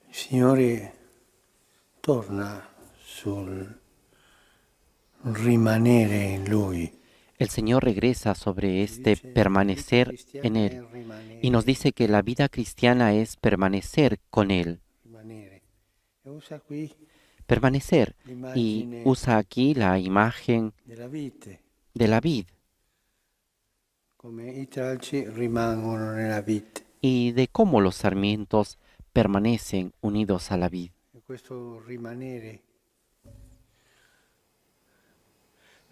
Il Signore torna sul rimanere in Lui. El Señor regresa sobre este Dice, permanecer "La vita en cristiana Él è rimanere, y nos dice que la vida cristiana es permanecer con Él. rimanere." E usa qui Permanecer. Y l'immagine usa aquí la imagen della vite, de la vid come i tralci rimangono nella vite. y de cómo los sarmientos permanecen unidos a la vid. E questo rimanere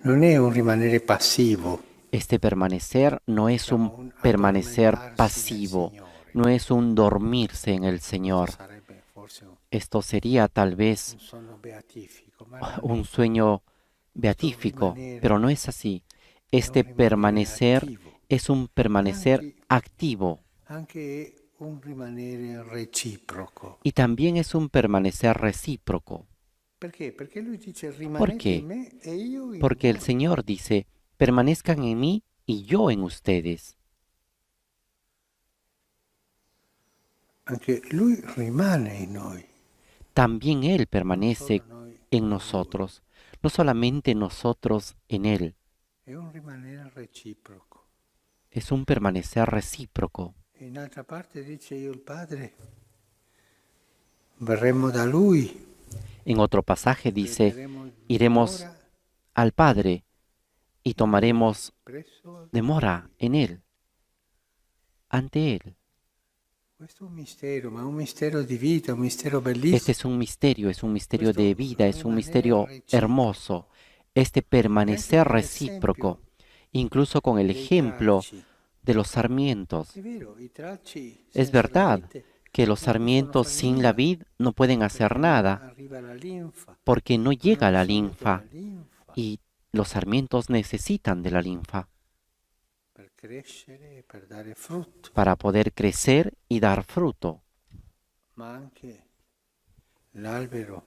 non è un rimanere passivo, Este permanecer no es diciamo, un un permanecer addormentarsi nel pasivo, Signore. no es un dormirse en el Señor. Sarebbe forse un Esto sería tal vez sonno beatifico, ma non è. un sueño beatífico, pero no es así. Este permanecer es un permanecer activo Anche un rimanere reciproco. y también es un permanecer recíproco. Perché? Perché lui dice rimanete qué? in me e io in Porque el voi. Señor dice, permanezcan en mí y yo en ustedes. Anche lui rimane in noi. También Él permanece Solo noi en in nosotros, no solamente nosotros en Él. lui. È un rimanere reciproco. Es un permanecer recíproco. E in altra parte dice io il Padre verremo da lui. En otro pasaje dice, prenderemo iremos dimora al Padre y tomaremos presso demora en Él, ante Él. Questo è un mistero, ma è un mistero di vita, un mistero bellissimo. Este es un misterio de vida, es un misterio hermoso. Este permanecer recíproco, incluso con el ejemplo de los sarmientos. È vero, i tralci Es senza la verdad vite que los sarmientos sin la vid no pueden hacer nada arriva la linfa. porque no llega la Hanno bisogno linfa della linfa y los sarmientos necesitan de la linfa per crescere e per dare frutto, para poder crecer y dar fruto. ma anche l'albero,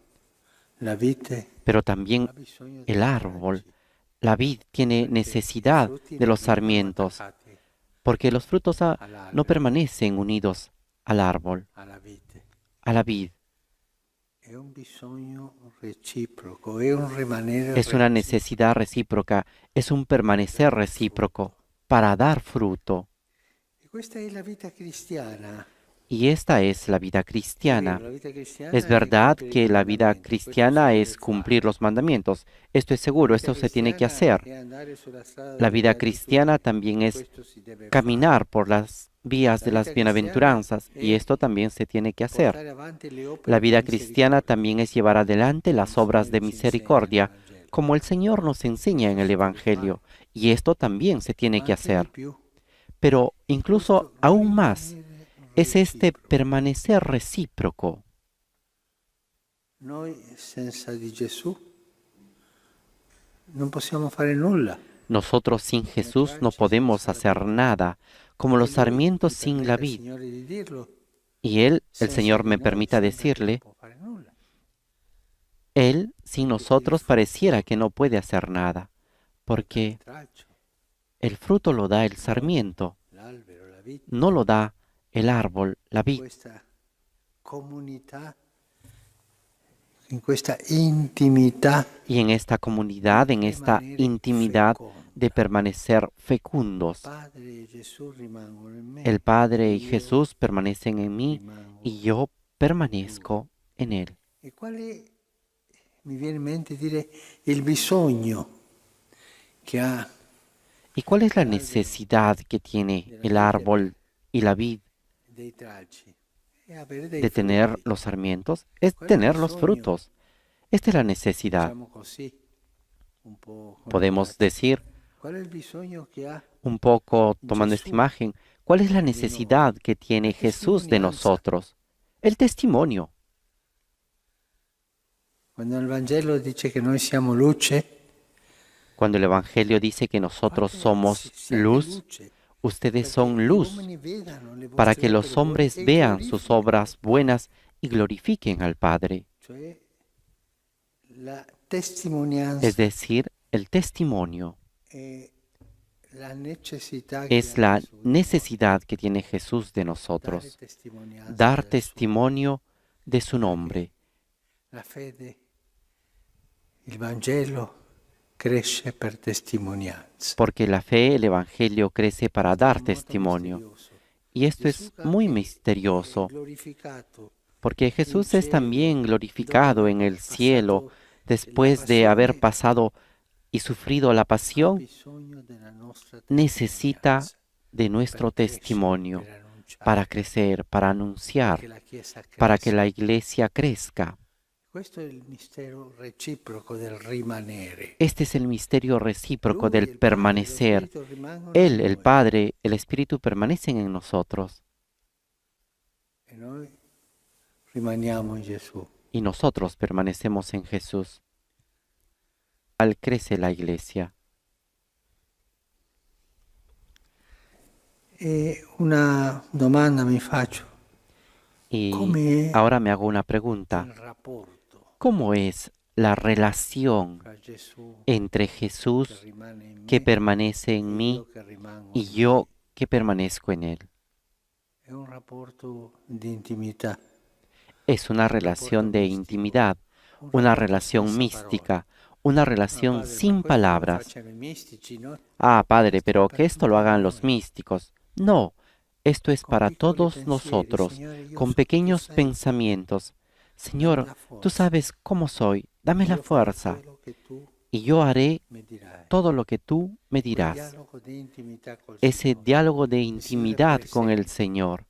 la vite Pero ha también bisogno el dei árbol, tralci, la vid tiene perché necesidad i frutti de los non rimangono sarmientos attaccati porque los frutos no all'albero, permanecen unidos al árbol, alla vite. a la vid. È un bisogno reciproco, è un rimanere Es una reciproco. necesidad recíproca, es un permanecer recíproco para dar fruto. E questa è la vita cristiana. Y esta es la vida È cristiana. vero, la vita cristiana Es è verdad compiere i que la vida comandamenti, questo cristiana si deve es cumplir fare. los mandamientos. Esto es seguro, La vita esto se tiene que cristiana hacer. è andare sulla strada La delle vida beatitudini, cristiana también es questo si deve caminar por las vías La de las vida bienaventuranzas cristiana y es esto también se tiene que fare, hacer. portare avanti le opere La di vida cristiana misericordia, también es llevar adelante las come il obras de Signore ci insegna misericordia, nel Vangelo. como el Señor nos enseña en el Evangelio, y esto también se tiene Ma que anche di hacer. più, Pero incluso questo aún más rimanere es este reciproco. permanecer recíproco. Noi senza di Gesù non possiamo fare nulla. Nosotros sin Jesús no podemos hacer nada, como los E lui sarmientos mi sin la permetta, vid. Signore, di dirlo, Y Él, el senza Señor di me noi permita sembra che non decirle, può fare nulla. Él sin nosotros pareciera que no puede hacer nada, Perché porque traccio. El fruto lo da el sarmiento, l'albero, la vita, no lo da el árbol, la vid. questa comunità, in questa intimità Y en esta comunidad, en esta intimidad de permanecer fecundos, Padre e Gesù rimangono in me. el Padre y io Jesús permanecen en mí rimango. y yo permanezco en Él. E quale mi viene in mente dire il bisogno che ha ¿Y cuál es la necesidad que tiene el árbol y la vid dei tralci? È avere dei de tener frutti. los sarmientos? Es tener los frutos. Esta es la necesidad. Diciamo così, un po' con Podemos la- decir, qual è il bisogno che ha un poco tomando esta Jesús. imagen, ¿cuál es la necesidad que tiene Jesús de testimonianza. nosotros? El testimonio. quando il Vangelo dice che noi siamo luce? Cuando el Evangelio dice que nosotros somos Siete luz, luce, ustedes perché son gli luz, uomini vedano le para vostre que los opere buone hombres e vean sus glorifichino. obras buenas y glorifiquen al Padre. Cioè la testimonianza Es decir, el testimonio è la necessità che es ha la Gesù di noi. necesidad que tiene Jesús de Dare nosotros, testimonianza dar del suo- testimonio de su nombre, La fede, il Vangelo cresce per testimonianza. porque la fe, el Evangelio crece para dar Molto testimonio. misterioso. Y esto es Gesù muy è misterioso, glorificato porque Jesús es también glorificado dopo en el passato cielo después de haber pasado y sufrido la pasión. bisogno della nostra Necesita testimonianza de nuestro per crescere, testimonio per annunciare, para crecer, para anunciar, che la Chiesa para que cresca. la iglesia crezca. Questo è il mistero reciproco del rimanere. Este es el misterio recíproco Lui, del il Padre, lo permanecer. Spirito rimangono Él, in el noi, Padre, el Espíritu permanecen en nosotros e noi rimaniamo in Gesù. y nosotros permanecemos en Jesús. Al crece la iglesia. E una domanda mi faccio, Y come ahora me hago una pregunta. il rapporto ¿Cómo es la relación tra Gesù entre che Jesús rimane in que me permanece e en mí io che rimango y in yo lui? que permanezco en Él? È un rapporto di intimità, Es una relación de intimidad, una relación mística, una relación sin palabras. Ah, Padre, pero que esto lo hagan los místicos. No, esto es para todos nosotros, con pequeños pensamientos. Señor, tú sabes cómo soy, dame la fuerza, y yo haré todo lo que tú me dirás. Ese diálogo de intimidad con el Señor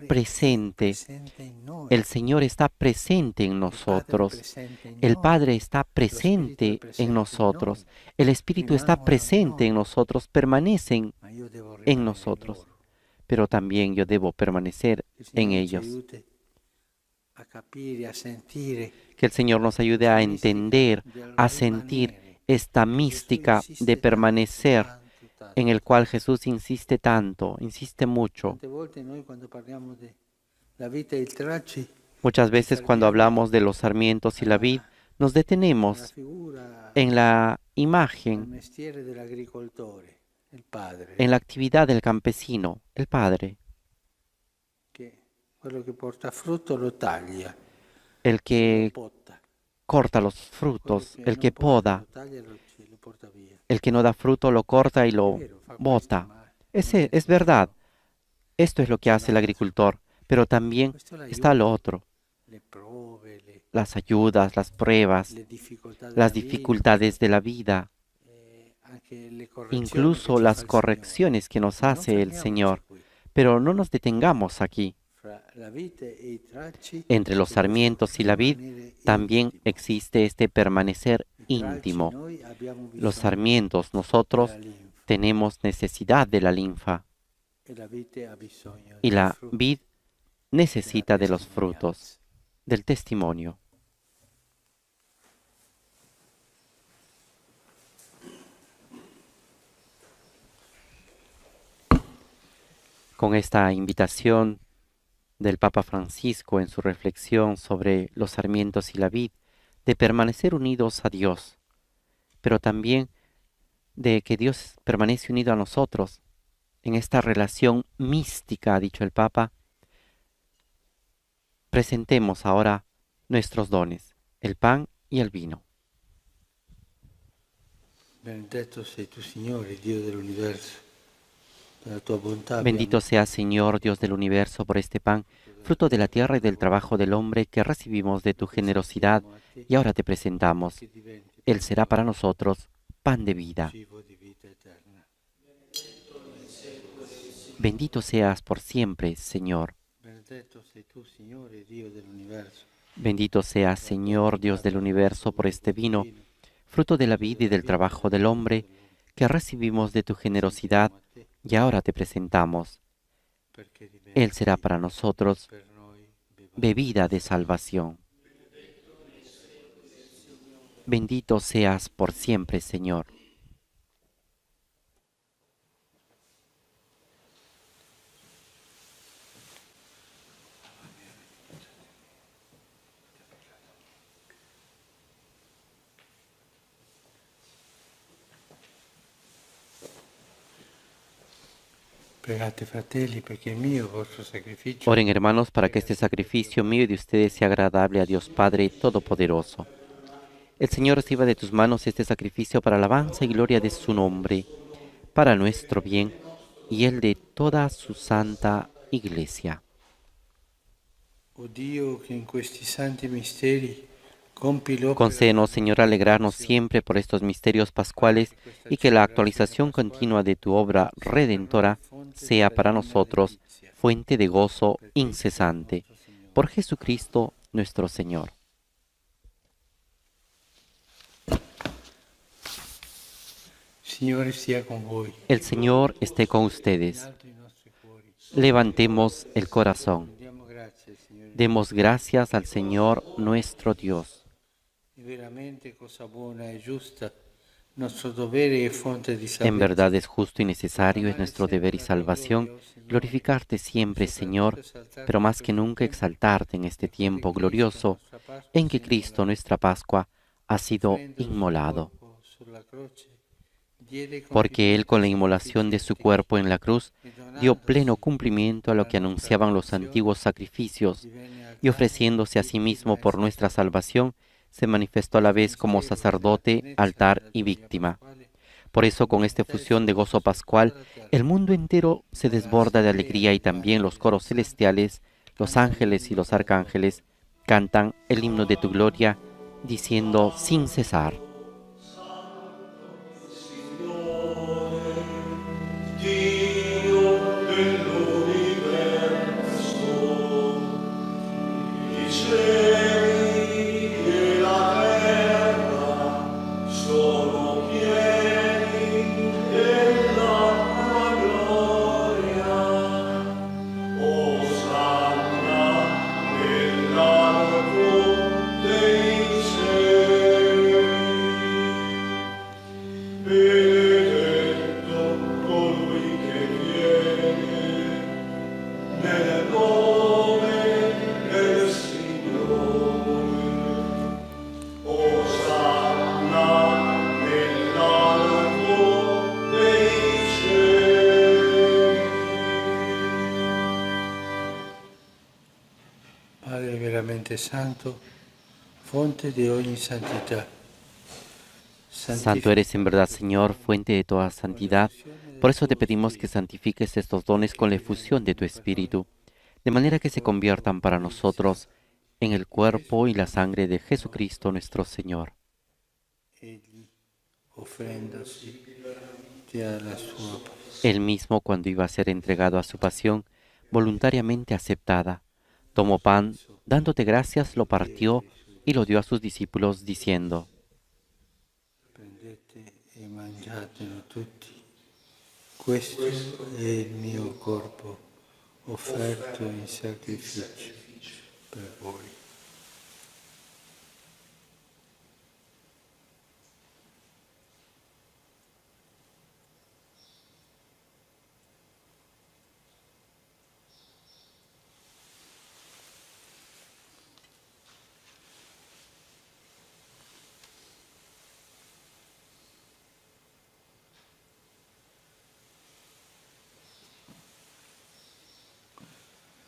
presente. El Señor está presente en nosotros. El Padre está presente en nosotros. El Espíritu está presente en nosotros, permanecen en nosotros. Pero también yo debo permanecer en ellos. Que el Señor nos ayude a entender, a sentir esta mística de permanecer en el cual Jesús insiste tanto, insiste mucho. Muchas veces cuando hablamos de los sarmientos y la vid, nos detenemos en la imagen, en la actividad del campesino, el Padre, el que corta los frutos, el que poda, el que no da fruto lo corta y lo bota. Es verdad, esto es lo que hace el agricultor, pero también está lo otro, las ayudas, las pruebas, las dificultades de la vida, incluso las correcciones que nos hace el Señor. Pero no nos detengamos aquí. Entre los sarmientos y la vid también existe este permanecer íntimo. Los sarmientos, nosotros tenemos necesidad de la linfa y la vid necesita de los frutos, del testimonio. Con esta invitación del Papa Francisco en su reflexión sobre los sarmientos y la vid, de permanecer unidos a Dios, pero también de que Dios permanece unido a nosotros en esta relación mística, ha dicho el Papa, presentemos ahora nuestros dones, el pan y el vino. Benedetto sei tu, Signore, Dio dell'universo. Per la tua bontà Bendito seas, Señor, Dios del universo, por este pan, fruto de la tierra y del trabajo del hombre que recibimos de tu generosidad y ahora te presentamos. che diventi Él será para nosotros pan de vida. cibo di vita eterna. Bendito seas por siempre, Señor. Benedetto sei tu, Signore, Dio dell'universo. Bendito seas, Señor, Dios del universo, por este vino, fruto de la vida y del trabajo del hombre que recibimos de tu generosidad y ahora te presentamos. Perché diventi Él será para nosotros per noi bebida de salvación. Bendito seas por siempre, Señor. Pregate, fratelli, perché il mio vostro sacrificio Oren, hermanos, para que este sacrificio mío y de ustedes sea agradable a Dios Padre Todopoderoso. El Señor reciba de tus manos este sacrificio para alabanza y gloria de su nombre, para nuestro bien y el de toda su santa Iglesia. O Dio che in questi santi misteri compi l'opera Concédenos, Señor, alegrarnos siempre por estos misterios pascuales y que la actualización continua de tu obra redentora sea para nosotros fuente de gozo incesante. Por Jesucristo nuestro Señor. Signore sia con voi. El Señor esté con ustedes. Alto i nostri cuori. Levantemos el corazón. Diamo grazie, Signore. Demos gracias al Señor nuestro Dios. È veramente cosa buona e giusta, nostro dovere e fonte di En salvezza. verdad es justo y necesario, es nuestro deber y salvación, glorificarte siempre, Señor, pero más que nunca exaltarte en este tiempo glorioso en que Cristo, nuestra Pascua, ha sido inmolado. Porque Él, con la inmolación de su cuerpo en la cruz, dio pleno cumplimiento a lo que anunciaban los antiguos sacrificios, y ofreciéndose a sí mismo por nuestra salvación, se manifestó a la vez como sacerdote, altar y víctima. Por eso, con esta efusión de gozo pascual, el mundo entero se desborda de alegría y también los coros celestiales, los ángeles y los arcángeles cantan el himno de tu gloria, diciendo sin cesar: Padre veramente santo, fonte di ogni santità. Santo eres en verdad, Señor, fuente de toda santidad. Por eso te pedimos que santifiques estos dones con la efusión de tu Espíritu, de manera que se conviertan para nosotros en el cuerpo y la sangre de Jesucristo nuestro Señor. Egli, offrendosi, ti ha la sua Él mismo, cuando iba a ser entregado a su pasión, voluntariamente aceptada, tomó pan, dándote gracias, lo partió y lo dio a sus discípulos, diciendo: prendete e mangiatene tutti. Questo è il mio corpo, offerto in sacrificio per voi.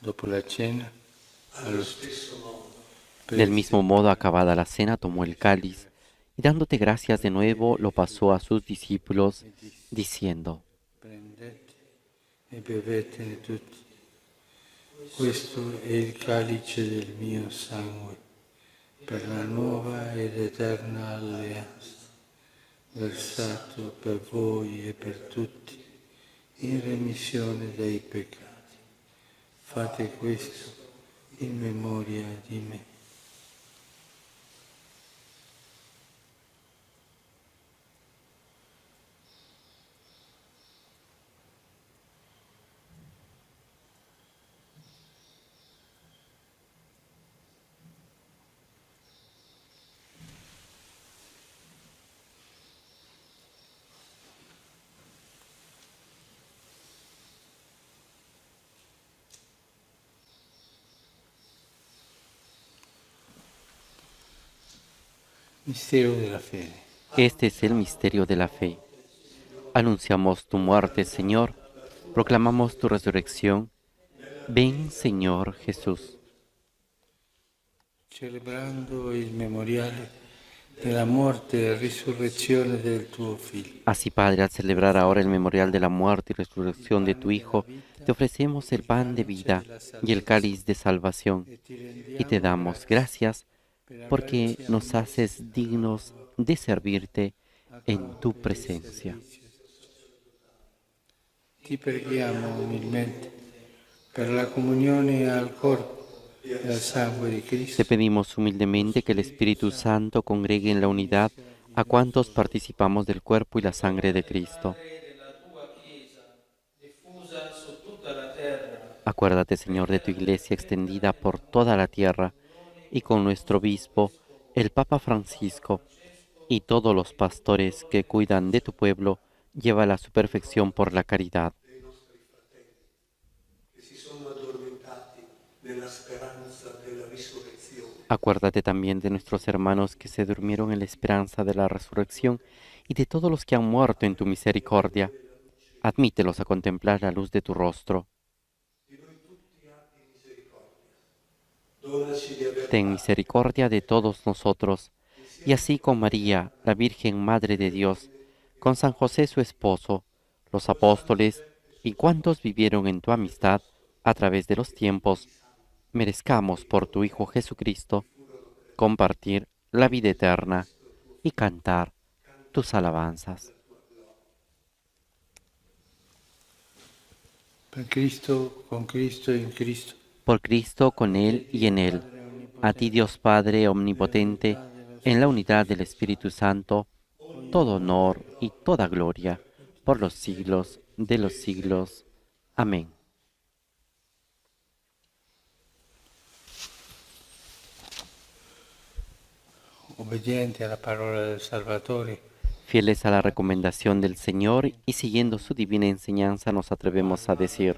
Dopo la cena, allo stesso Del mismo modo, acabada la cena, tomó el cáliz y dándote gracias de nuevo, lo pasó a sus discípulos, diciendo: prendete e bevetene tutti. Questo è il calice del mio sangue, per la nuova ed eterna alleanza, versato per voi e per tutti, in remissione dei peccati. Fate questo in memoria di me. Mistero della fede. Este es el misterio de la fe. Anunciamos tu muerte, Señor, proclamamos tu resurrección. Ven, Señor Jesús. Celebrando il memoriale della morte e risurrezione del tuo Figlio. Así, Padre, al celebrar ahora el memorial de la muerte y resurrección de tu Hijo, te ofrecemos el pan de vida y el cáliz de salvación, y te damos gracias porque nos haces dignos de servirte en tu presencia. Ti preghiamo umilmente per la comunione al corpo e al sangue di Cristo. Te pedimos humildemente que el Espíritu Santo congregue en la unidad a cuantos participamos del cuerpo y la sangre de Cristo. Acuérdate, Señor, de tu Iglesia extendida por toda la tierra y con nuestro obispo, el Papa Francisco, y todos los pastores que cuidan de tu pueblo, llévala a su perfección por la caridad. Acuérdate también de nuestros hermanos que se durmieron en la esperanza de la resurrección y de todos los que han muerto en tu misericordia. Admítelos a contemplar la luz de tu rostro. Ten misericordia de todos nosotros, y así con María, la Virgen Madre de Dios, con San José su esposo, los apóstoles y cuantos vivieron en tu amistad a través de los tiempos, merezcamos por tu Hijo Jesucristo compartir la vida eterna y cantar tus alabanzas. Per Cristo, con Cristo e in Cristo. Por Cristo, con Él y en Él. A ti, Dios Padre Omnipotente, en la unidad del Espíritu Santo, todo honor y toda gloria, por los siglos de los siglos. Amén. Obbedienti alla parola del Salvatore, Fieles a la recomendación del Señor y siguiendo su divina enseñanza, nos atrevemos a decir: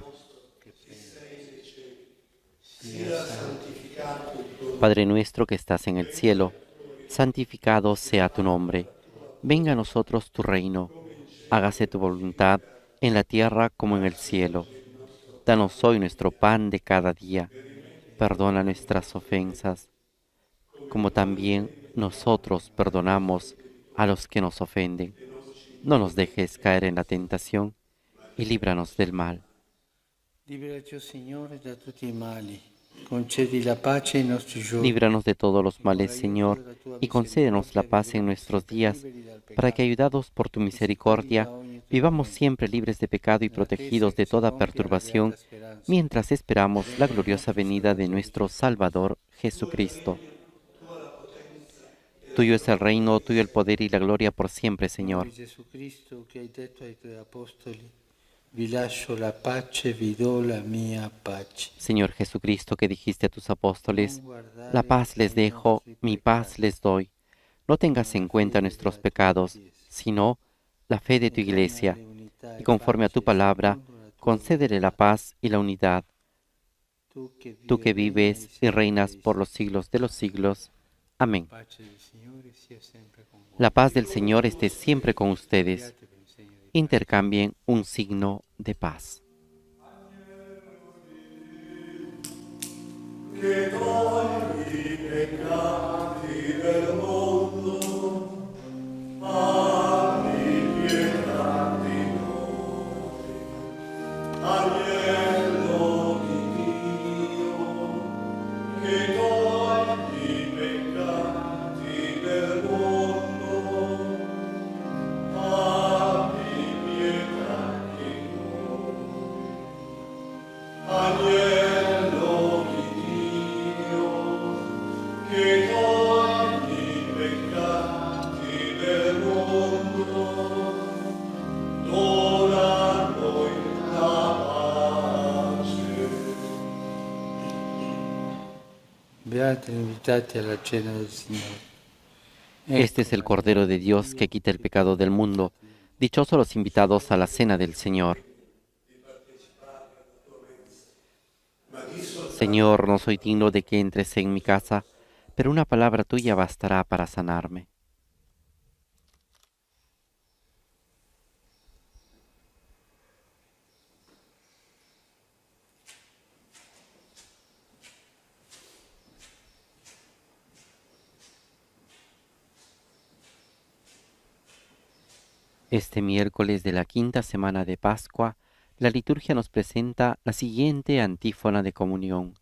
Padre nuestro que estás en el cielo, santificado sea tu nombre. Venga a nosotros tu reino. Hágase tu voluntad en la tierra como en el cielo. Danos hoy nuestro pan de cada día. Perdona nuestras ofensas, como también nosotros perdonamos a los que nos ofenden. No nos dejes caer en la tentación y líbranos del mal. liberaci, Signore, da tutti i mali. Concedi la pace ai nostri giorni. Líbranos de todos los males, Señor, y concédenos la paz en nuestros días, para que, ayudados por tu misericordia, vivamos siempre libres de pecado y protegidos de toda perturbación, mientras esperamos la gloriosa venida de nuestro Salvador Jesucristo. Tuyo es el reino, tuyo el poder y la gloria por siempre, Señor. Jesucristo, che hai detto ai tuoi apostoli, vi lascio la pace, vi do la mia pace. Señor Jesucristo, que dijiste a tus apóstoles, la paz les dejo, mi paz les doy. No tengas en cuenta nuestros pecados, sino la fe de tu Iglesia, y conforme a tu palabra, concédele la paz y la unidad. Tú que vives y reinas por los siglos de los siglos. Amén. La paz del Señor esté siempre con ustedes. Intercambien un signo de paz. Beati invitati alla cena del Signore. Este es el Cordero de Dios que quita el pecado del mundo. Dichosos los invitados a la cena del Señor. Señor, no soy digno de que entres en mi casa, pero una palabra tuya bastará para sanarme. Este miércoles de la quinta semana de Pascua, la liturgia nos presenta la siguiente antífona de comunión.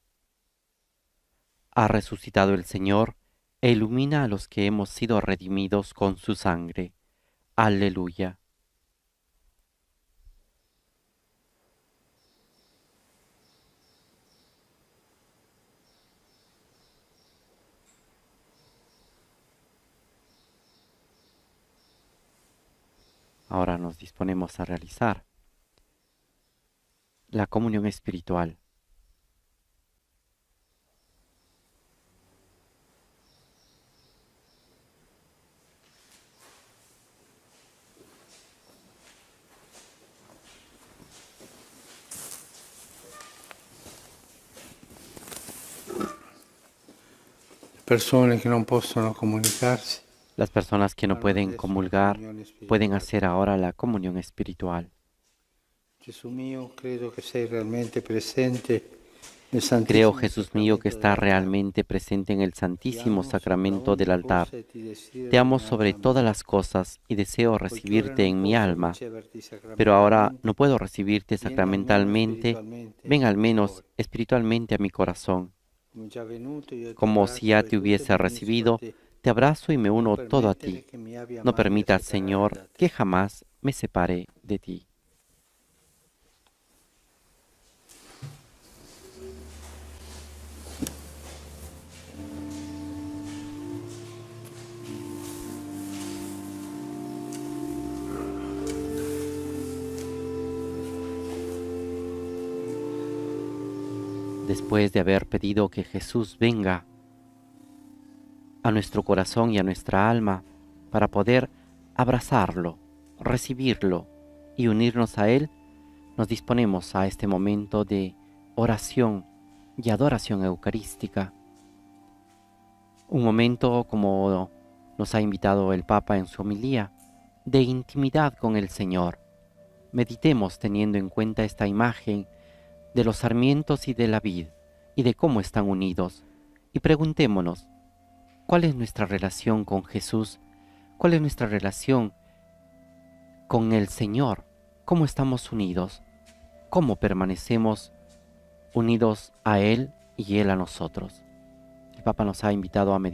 Ha resucitado el Señor e ilumina a los que hemos sido redimidos con su sangre. Aleluya. Ahora nos disponemos a realizar la comunión espiritual. Persone che non possono comunicarsi Las personas que no pueden comulgar pueden hacer ahora la comunión espiritual. Gesù mio, credo che sei realmente presente nel Creo, Santissimo Jesús mío, que estás realmente presente en el Santísimo Sacramento del altar. Te amo sobre todas las cosas y deseo recibirte en mi alma, pero ahora no puedo recibirte sacramentalmente. Ven al menos espiritualmente a mi corazón. Como si ya te hubiese recibido, te abrazo y me uno todo a ti. No permitas, Señor, que jamás me separe de ti. Después de haber pedido que Jesús venga a nuestro corazón y a nuestra alma para poder abrazarlo, recibirlo y unirnos a Él, nos disponemos a este momento de oración y adoración eucarística. Un momento, como nos ha invitado el Papa en su homilía, de intimidad con el Señor. Meditemos teniendo en cuenta esta imagen de los sarmientos y de la vid, y de cómo están unidos, y preguntémonos, ¿cuál es nuestra relación con Jesús? ¿Cuál es nuestra relación con el Señor? ¿Cómo estamos unidos? ¿Cómo permanecemos unidos a Él y Él a nosotros? El Papa nos ha invitado a meditar